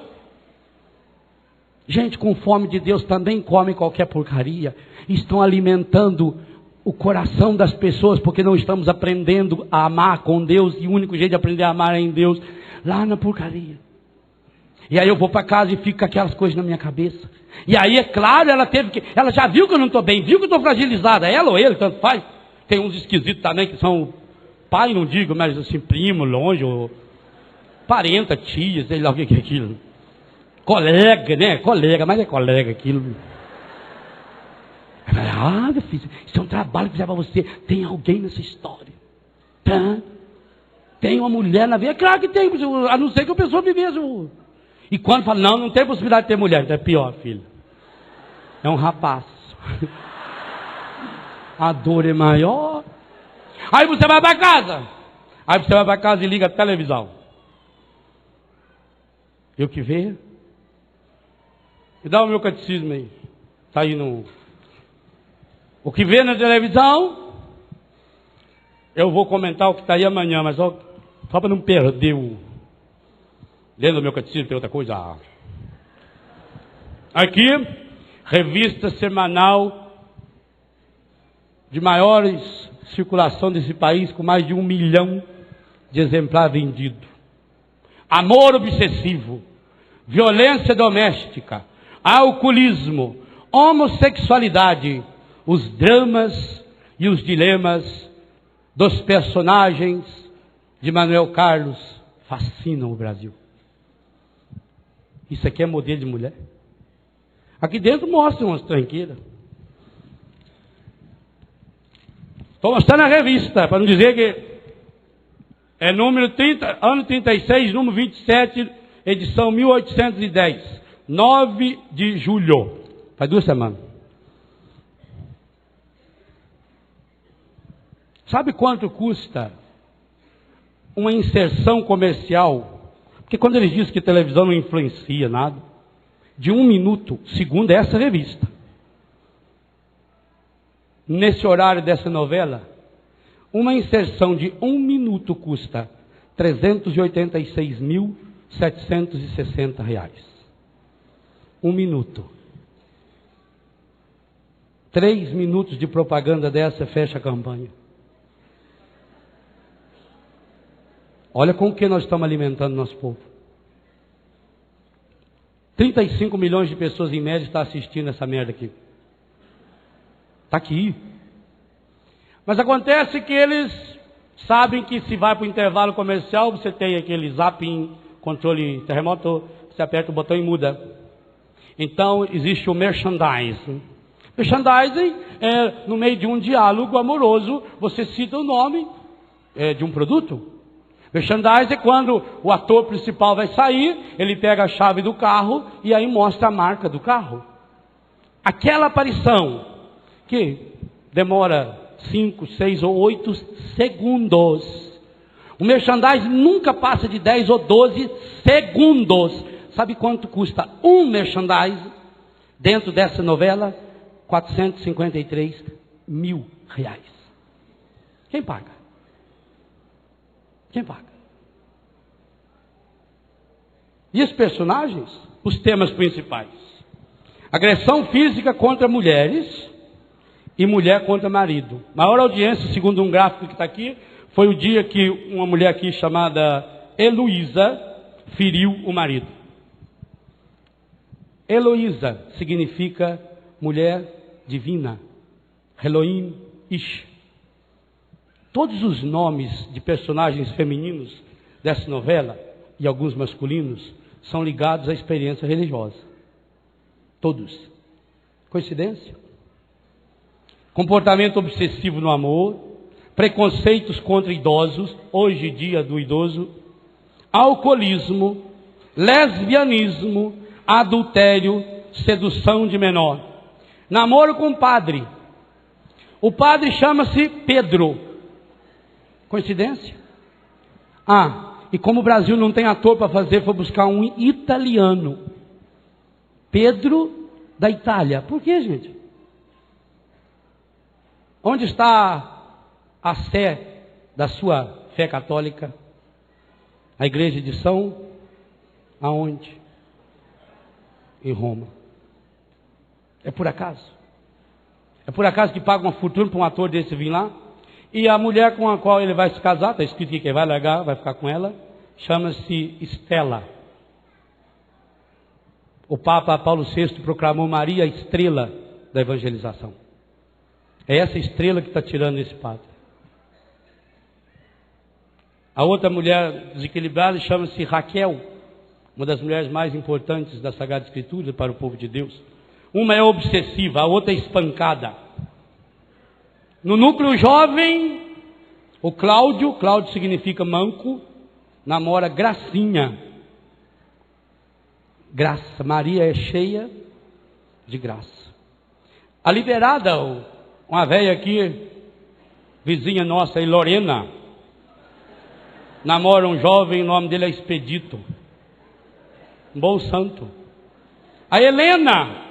Gente com fome de Deus também come qualquer porcaria. Estão alimentando o coração das pessoas, porque não estamos aprendendo a amar com Deus, e o único jeito de aprender a amar é em Deus, lá na porcaria. E aí eu vou para casa e fico com aquelas coisas na minha cabeça. E aí, é claro, ela já viu que eu não estou bem, viu que eu estou fragilizada, ela ou ele, tanto faz. Tem uns esquisitos também que são pai, não digo, mas assim, primo, longe, ou parenta, tia, sei lá o que é aquilo. Colega, né? Colega, mas é colega aquilo. Ah, meu filho, isso é um trabalho que fizer para você. Tem alguém nessa história? Tá? Tem uma mulher na vida? É claro que tem, a não ser que a pessoa me veja. E quando fala, não tem possibilidade de ter mulher, então é pior, filho. É um rapaz. A dor é maior. Aí você vai para casa. Aí você vai para casa e liga a televisão. E o que vê? Me dá o meu catecismo aí. Está aí no... O que vê na televisão, eu vou comentar o que está aí amanhã, mas só para não perder o... Dentro do meu catecismo tem outra coisa. Aqui, revista semanal de maiores circulação desse país, com mais de 1 milhão de exemplares vendidos. Amor obsessivo, violência doméstica, alcoolismo, homossexualidade, os dramas e os dilemas dos personagens de Manuel Carlos fascinam o Brasil. Isso aqui é modelo de mulher. Aqui dentro mostra umas tranqueiras. Estou mostrando a revista, para não dizer que é número 30, ano 36, número 27, edição 1810, 9 de julho. Faz 2 semanas. Sabe quanto custa uma inserção comercial? Porque quando eles dizem que televisão não influencia nada, de 1 minuto, segundo essa revista, nesse horário dessa novela, uma inserção de 1 minuto custa R$ 386.760. 1 minuto. 3 minutos de propaganda dessa fecha a campanha. Olha com o que nós estamos alimentando nosso povo. 35 milhões de pessoas em média estão assistindo essa merda aqui. Está aqui. Mas acontece que eles sabem que se vai para o intervalo comercial, você tem aquele zapping, controle terremoto, você aperta o botão e muda. Então existe o merchandising. Merchandising é no meio de um diálogo amoroso, você cita o nome de um produto. Merchandising é quando o ator principal vai sair, ele pega a chave do carro e aí mostra a marca do carro. Aquela aparição que demora 5, 6 ou 8 segundos. O merchandising nunca passa de 10 ou 12 segundos. Sabe quanto custa um merchandising dentro dessa novela? R$ 453.000. Quem paga? Quem paga? E os personagens? Os temas principais. Agressão física contra mulheres e mulher contra marido. Maior audiência, segundo um gráfico que está aqui, foi o dia que uma mulher aqui chamada Heloísa feriu o marido. Heloísa significa mulher divina. Elohim Ish. Todos os nomes de personagens femininos dessa novela, e alguns masculinos, são ligados à experiência religiosa. Todos. Coincidência? Comportamento obsessivo no amor, preconceitos contra idosos, hoje dia do idoso, alcoolismo, lesbianismo, adultério, sedução de menor. Namoro com um padre. O padre chama-se Pedro. Coincidência? E como o Brasil não tem ator para fazer, foi buscar um italiano. Pedro da Itália. Por quê, gente? Onde está a sé da sua fé católica? A igreja de São? Aonde? Em Roma. É por acaso? É por acaso que paga uma fortuna para um ator desse vir lá? E a mulher com a qual ele vai se casar, está escrito que ele vai largar, vai ficar com ela, chama-se Estela. O Papa Paulo VI proclamou Maria a estrela da evangelização. É essa estrela que está tirando esse padre. A outra mulher desequilibrada chama-se Raquel, uma das mulheres mais importantes da Sagrada Escritura para o povo de Deus. Uma é obsessiva, a outra é espancada. No núcleo jovem, o Cláudio significa manco, namora Gracinha. Graça, Maria é cheia de graça. A liberada, uma velha aqui, vizinha nossa, Lorena, namora um jovem, o nome dele é Expedito, um bom santo. A Helena,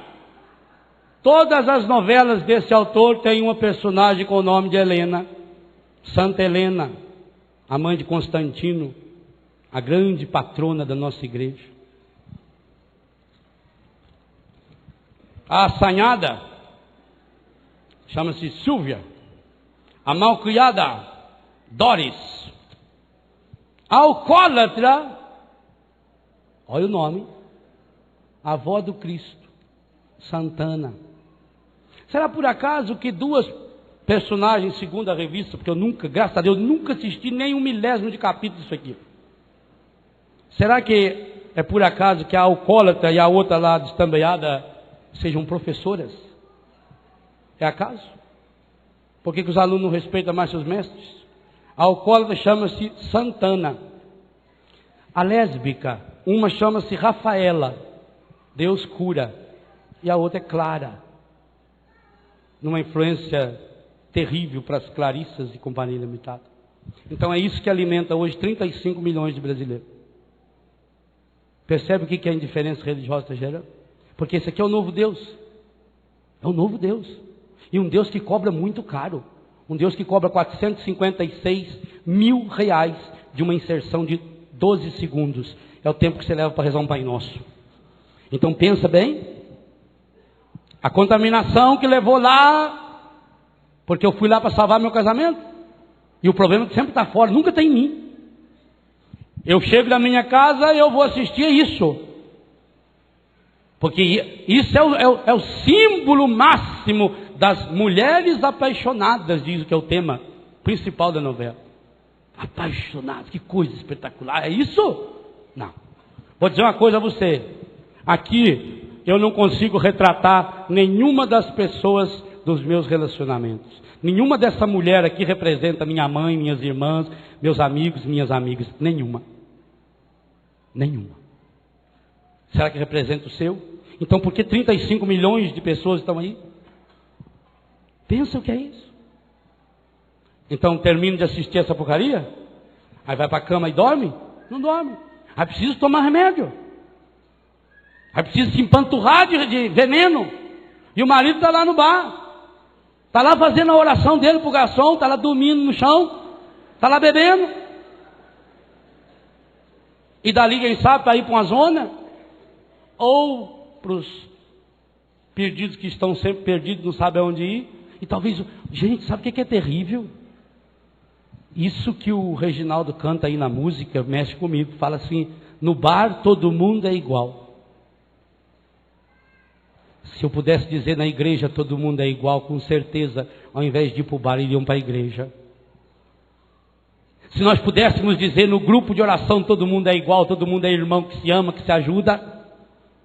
todas as novelas desse autor têm uma personagem com o nome de Helena. Santa Helena, a mãe de Constantino, a grande patrona da nossa igreja. A assanhada chama-se Silvia. A malcriada, Doris. A alcoólatra, olha o nome, a avó do Cristo, Santana. Será por acaso que duas personagens, segundo a revista, porque eu nunca, graças a Deus, nunca assisti nem um milésimo de capítulo disso aqui. Será que é por acaso que a alcoólatra e a outra lá destambeiada sejam professoras? É acaso? Por que os alunos não respeitam mais seus mestres? A alcoólatra chama-se Santana. A lésbica, uma chama-se Rafaela, Deus cura, e a outra é Clara, numa influência terrível para as Clarissas e Companhia Limitada. Então é isso que alimenta hoje 35 milhões de brasileiros. Percebe o que a indiferença religiosa está gerando? Porque esse aqui é o novo Deus. É o novo Deus. E um Deus que cobra muito caro. Um Deus que cobra 456 mil reais de uma inserção de 12 segundos. É o tempo que você leva para rezar um Pai Nosso. Então pensa bem. A contaminação que levou lá, porque eu fui lá para salvar meu casamento. E o problema sempre está fora, nunca está em mim. Eu chego na minha casa e eu vou assistir a isso. Porque isso é o símbolo máximo das mulheres apaixonadas, diz que é o tema principal da novela. Apaixonadas, que coisa espetacular. É isso? Não. Vou dizer uma coisa a você. Aqui eu não consigo retratar nenhuma das pessoas dos meus relacionamentos. Nenhuma dessa mulher aqui representa minha mãe, minhas irmãs, meus amigos, minhas amigas. Nenhuma. Nenhuma. Será que representa o seu? Então por que 35 milhões de pessoas estão aí? Pensa o que é isso. Então termino de assistir essa porcaria? Aí vai para a cama e dorme? Não dorme. Aí preciso tomar remédio. Aí preciso se empanturrar de veneno. E o marido está lá no bar. Está lá fazendo a oração dele para o garçom. Está lá dormindo no chão. Está lá bebendo. E dali quem sabe para ir para uma zona. Ou para os perdidos que estão sempre perdidos, não sabem aonde ir. E talvez, gente, sabe o que é terrível? Isso que o Reginaldo canta aí na música, mexe comigo, fala assim, no bar todo mundo é igual. Se eu pudesse dizer na igreja todo mundo é igual, com certeza, ao invés de ir para o bar, iriam para a igreja. Se nós pudéssemos dizer no grupo de oração todo mundo é igual, todo mundo é irmão que se ama, que se ajuda,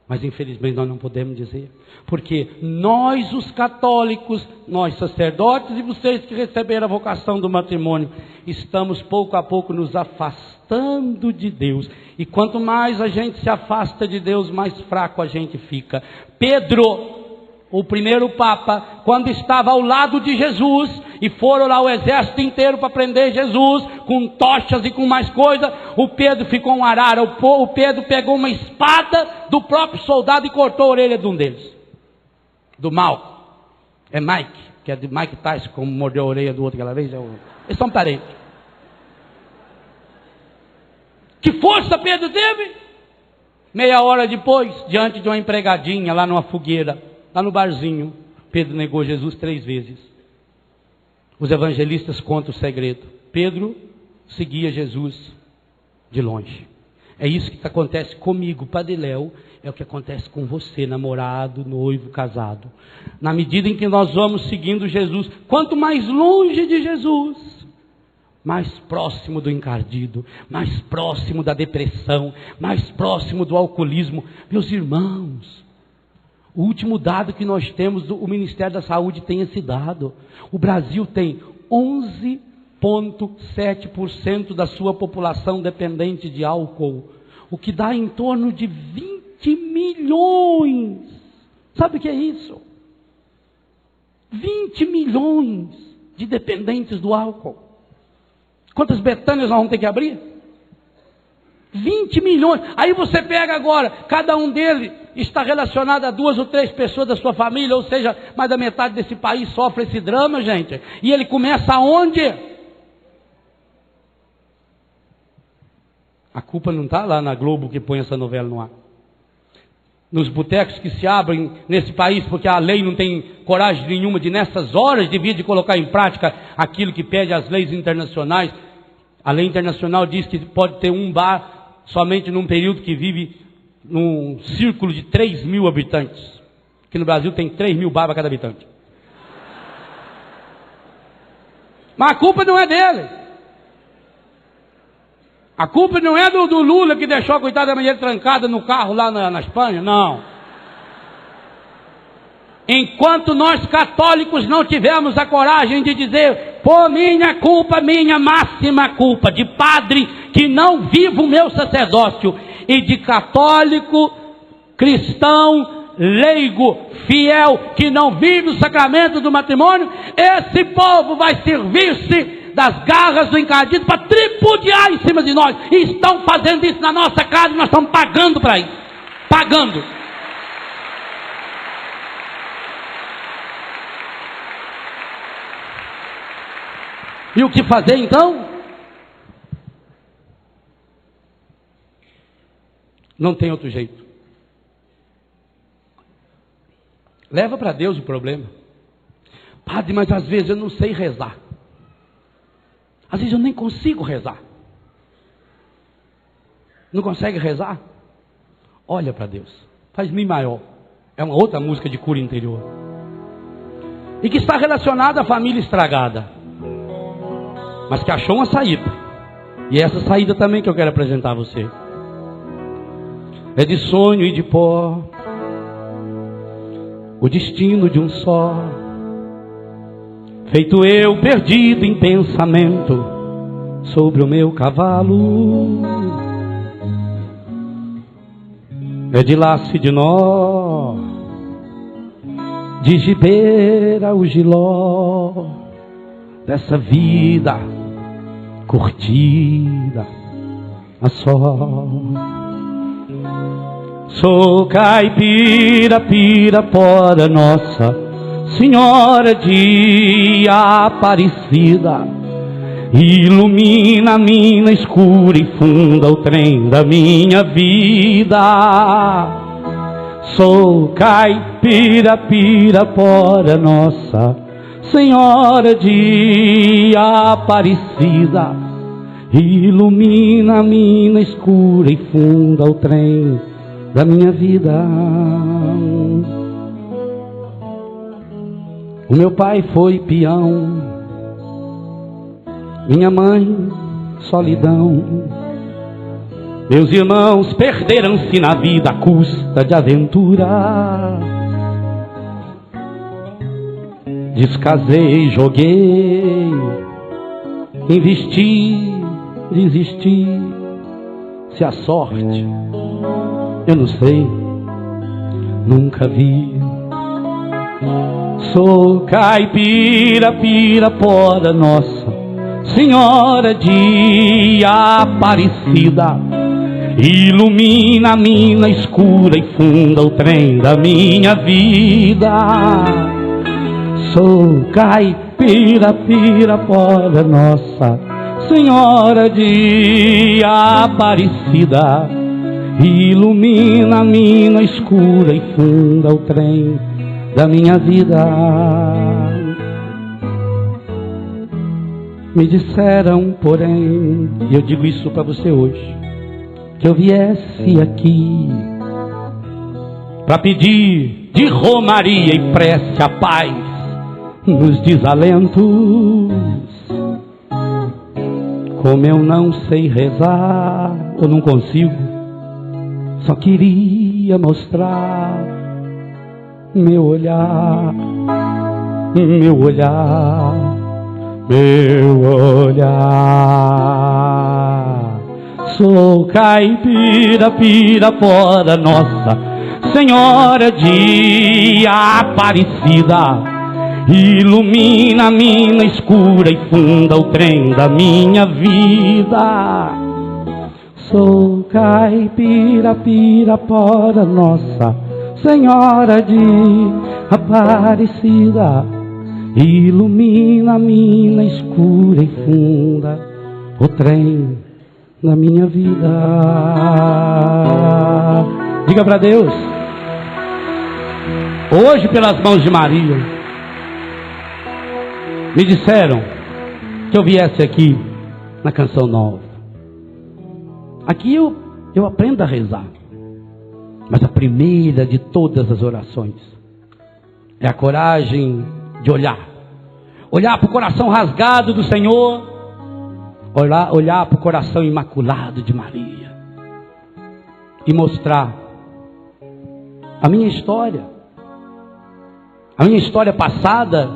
mas infelizmente nós não podemos dizer, porque nós os católicos, nós sacerdotes e vocês que receberam a vocação do matrimônio, estamos pouco a pouco nos afastando de Deus, e quanto mais a gente se afasta de Deus, mais fraco a gente fica. Pedro o primeiro Papa, quando estava ao lado de Jesus, e foram lá o exército inteiro para prender Jesus, com tochas e com mais coisa, o Pedro ficou um arara, o Pedro pegou uma espada do próprio soldado e cortou a orelha de um deles, do Malco. É Mike, que é de Mike Tyson, como mordeu a orelha do outro aquela vez. Eles são parentes. Que força Pedro teve? Meia hora depois, diante de uma empregadinha, lá numa fogueira, lá no barzinho, Pedro negou Jesus 3 vezes. Os evangelistas contam o segredo. Pedro seguia Jesus de longe. É isso que acontece comigo, Padre Léo, é o que acontece com você, namorado, noivo, casado. Na medida em que nós vamos seguindo Jesus, quanto mais longe de Jesus, mais próximo do encardido, mais próximo da depressão, mais próximo do alcoolismo. Meus irmãos, o último dado que nós temos, o Ministério da Saúde tem esse dado. O Brasil tem 11,7% da sua população dependente de álcool, o que dá em torno de 20 milhões. Sabe o que é isso? 20 milhões de dependentes do álcool. Quantas Betânias nós vamos ter que abrir? 20 milhões. Aí você pega agora, cada um deles está relacionado a 2 ou 3 pessoas da sua família, ou seja, mais da metade desse país sofre esse drama, gente. E ele começa aonde? A culpa não está lá na Globo que põe essa novela no ar. Nos botecos que se abrem nesse país, porque a lei não tem coragem nenhuma de, nessas horas, de colocar em prática aquilo que pede as leis internacionais. A lei internacional diz que pode ter um bar somente num período que vive num círculo de 3 mil habitantes. Aqui no Brasil tem 3 mil bares para cada habitante. Mas a culpa não é dele. A culpa não é do Lula que deixou a coitada da mulher trancada no carro lá na Espanha, não. Enquanto nós católicos não tivermos a coragem de dizer, por minha culpa, minha máxima culpa, de padre que não vive o meu sacerdócio, e de católico, cristão, leigo, fiel, que não vive o sacramento do matrimônio, esse povo vai servir-se das garras do encardido para tripudiar em cima de nós. E estão fazendo isso na nossa casa e nós estamos pagando para isso. Pagando. E o que fazer então? Não tem outro jeito. Leva para Deus o problema. Padre, mas às vezes eu não sei rezar. Às vezes eu nem consigo rezar. Não consegue rezar? Olha para Deus. Faz Mi maior. É uma outra música de cura interior. E que está relacionada à família estragada. Mas que achou uma saída. E é essa saída também que eu quero apresentar a você. É de sonho e de pó. O destino de um só. Feito eu perdido em pensamento sobre o meu cavalo. É de laço e de nó, de gibeira o giló, dessa vida curtida a só. Sou caipira, pirapora, Nossa Senhora de Aparecida, ilumina a mina escura e funda o trem da minha vida. Sou caipira, pirapora, Nossa Senhora de Aparecida, ilumina a mina escura e funda o trem da minha vida. O meu pai foi peão, minha mãe solidão, meus irmãos perderam-se na vida à custa de aventura. Descasei, joguei, investi, desisti. Se a sorte, eu não sei, nunca vi. Sou caipira, Pirapora, Nossa Senhora de Aparecida. Ilumina a mina escura e funda o trem da minha vida. Sou caipira, Pirapora, Nossa Senhora de Aparecida. Ilumina a mina escura e funda o trem da minha vida. Me disseram, porém, e eu digo isso para você hoje, que eu viesse aqui para pedir de romaria e prece a paz nos desalentos. Como eu não sei rezar, ou não consigo, só queria mostrar meu olhar, meu olhar, meu olhar. Sou caipira, Pirapora, Nossa Senhora de Aparecida. Ilumina a mina escura e funda o trem da minha vida. Sou caipira, Pirapora, Nossa Senhora de Aparecida. Ilumina a mina escura e funda o trem da minha vida. Diga para Deus: hoje, pelas mãos de Maria, me disseram que eu viesse aqui na Canção Nova. Aqui eu aprendo a rezar, mas a primeira de todas as orações é a coragem de olhar para o coração rasgado do Senhor, olhar para o coração imaculado de Maria e mostrar a minha história passada,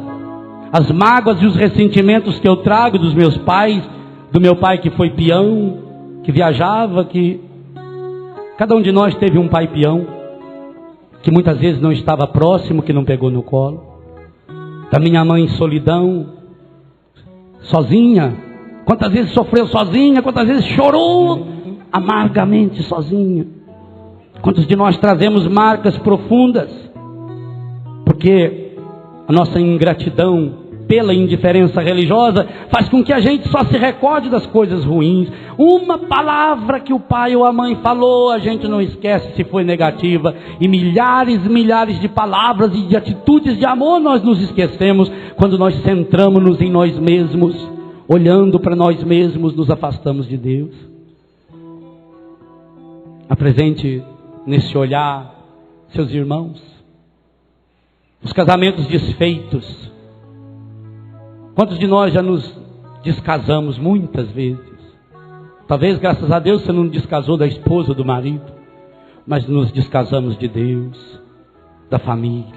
as mágoas e os ressentimentos que eu trago dos meus pais, do meu pai que foi peão, que viajava, que cada um de nós teve um pai peão, que muitas vezes não estava próximo, que não pegou no colo, da minha mãe em solidão, sozinha, quantas vezes sofreu sozinha, quantas vezes chorou amargamente sozinha. Quantos de nós trazemos marcas profundas, porque a nossa ingratidão pela indiferença religiosa faz com que a gente só se recorde das coisas ruins. Uma palavra que o pai ou a mãe falou, a gente não esquece se foi negativa, e milhares de palavras e de atitudes de amor nós nos esquecemos quando nós centramos-nos em nós mesmos, olhando para nós mesmos, nos afastamos de Deus. Apresente nesse olhar seus irmãos, os casamentos desfeitos. Quantos de nós já nos descasamos muitas vezes? Talvez, graças a Deus, você não descasou da esposa ou do marido, mas nos descasamos de Deus, da família,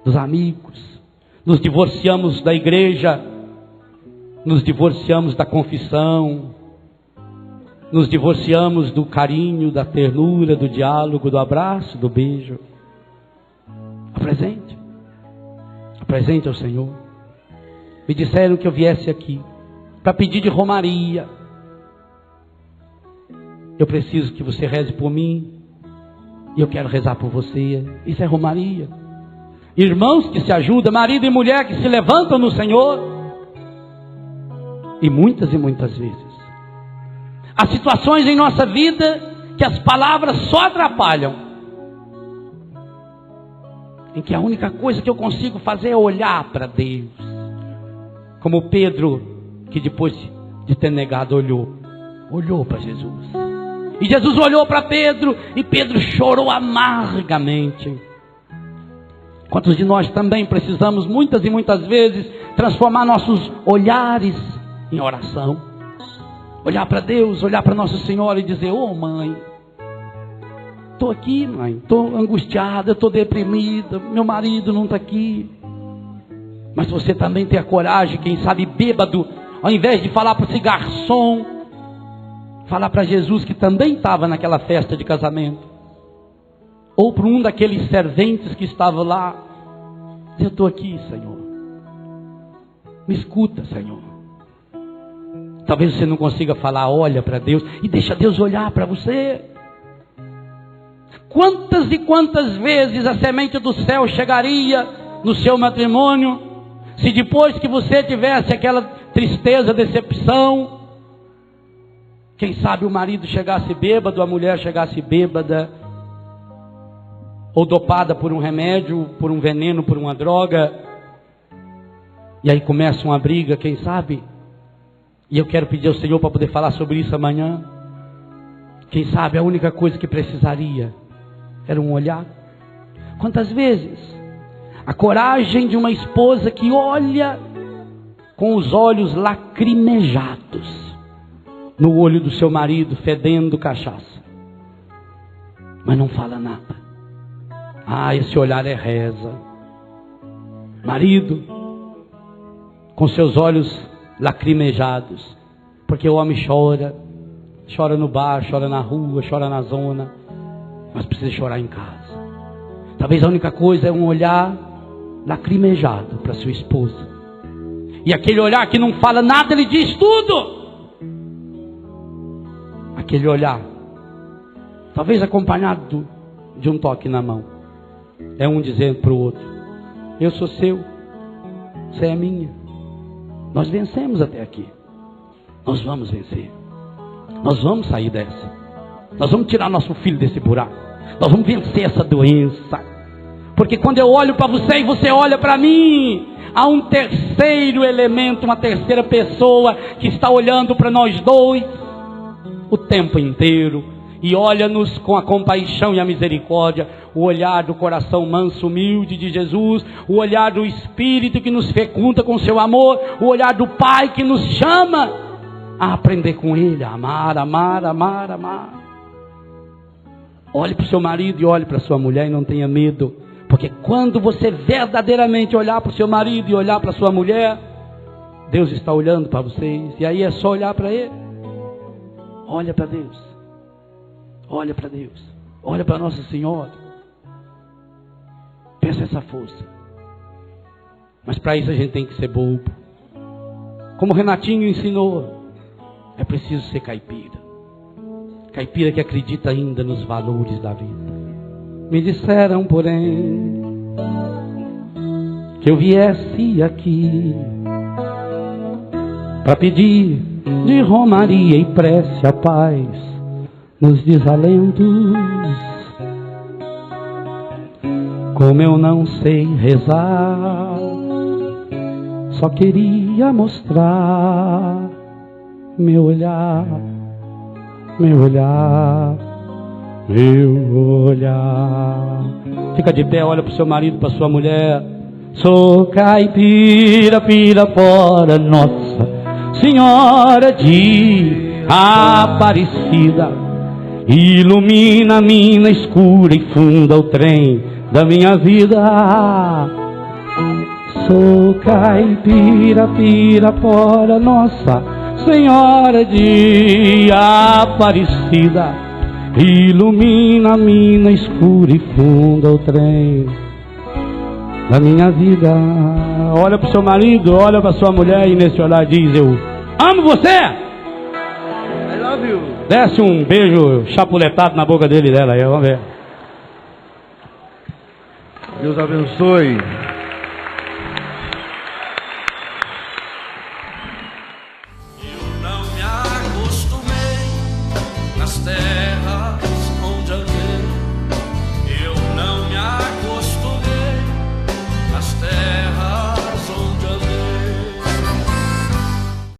dos amigos. Nos divorciamos da igreja, nos divorciamos da confissão, nos divorciamos do carinho, da ternura, do diálogo, do abraço, do beijo. Apresente ao Senhor. Me disseram que eu viesse aqui para pedir de romaria. Eu preciso que você reze por mim, e eu quero rezar por você. Isso é romaria. Irmãos que se ajudam, marido e mulher que se levantam no Senhor. E muitas vezes há situações em nossa vida que as palavras só atrapalham, em que a única coisa que eu consigo fazer é olhar para Deus, como Pedro, que depois de ter negado olhou para Jesus, e Jesus olhou para Pedro, e Pedro chorou amargamente. Quantos de nós também precisamos muitas vezes transformar nossos olhares em oração, olhar para Deus, olhar para Nossa Senhora e dizer: ô mãe, estou aqui, mãe, estou angustiada, estou deprimida, meu marido não está aqui. Mas você também tem a coragem, quem sabe bêbado, ao invés de falar para esse garçom, falar para Jesus, que também estava naquela festa de casamento, ou para um daqueles serventes que estava lá, Eu estou aqui, Senhor. Me escuta, Senhor. Talvez você não consiga falar, olha para Deus e deixa Deus olhar para você. Quantas e quantas vezes a semente do céu chegaria no seu matrimônio, se depois que você tivesse aquela tristeza, decepção, quem sabe o marido chegasse bêbado, a mulher chegasse bêbada, ou dopada por um remédio, por um veneno, por uma droga, e aí começa uma briga, quem sabe? E eu quero pedir ao Senhor para poder falar sobre isso amanhã. Quem sabe a única coisa que precisaria era um olhar. Quantas vezes a coragem de uma esposa que olha com os olhos lacrimejados no olho do seu marido fedendo cachaça, mas não fala nada. Esse olhar é reza. Marido, com seus olhos lacrimejados, porque o homem chora no bar, chora na rua, chora na zona, mas precisa chorar em casa. Talvez a única coisa é um olhar lacrimejado para sua esposa, e aquele olhar que não fala nada, ele diz tudo. Aquele olhar, talvez acompanhado de um toque na mão, é um dizendo para o outro: eu sou seu, você é minha. Nós vencemos até aqui, nós vamos vencer, nós vamos sair dessa, nós vamos tirar nosso filho desse buraco, nós vamos vencer essa doença. Porque quando eu olho para você e você olha para mim, há um terceiro elemento, uma terceira pessoa que está olhando para nós dois o tempo inteiro, e olha-nos com a compaixão e a misericórdia, o olhar do coração manso, humilde de Jesus, o olhar do Espírito que nos fecunda com seu amor, o olhar do Pai que nos chama a aprender com Ele, a amar, amar, amar, amar. Olhe para o seu marido e olhe para a sua mulher e não tenha medo, porque quando você verdadeiramente olhar para o seu marido e olhar para a sua mulher, Deus está olhando para vocês, e aí é só olhar para Ele. Olha para Deus, olha para Deus, olha para Nossa Senhora, peça essa força. Mas para isso a gente tem que ser bobo, como o Renatinho ensinou. É preciso ser caipira, caipira que acredita ainda nos valores da vida. Me disseram, porém, que eu viesse aqui para pedir de romaria e prece a paz nos desalentos. Como eu não sei rezar, só queria mostrar meu olhar, meu olhar, meu olhar. Fica de pé, olha para o seu marido, para a sua mulher. Sou caipira, Pirapora, Nossa Senhora de Aparecida, ilumina a mina escura e funda o trem da minha vida. Sou caipira, Pirapora, Nossa Senhora de Aparecida, ilumina a mina escura e funda o trem da minha vida. Olha para o seu marido, olha para sua mulher e nesse olhar diz: eu amo você. I love you. Desce um beijo chapuletado na boca dele e dela aí, vamos ver. Deus abençoe. Eu não me acostumei nas terras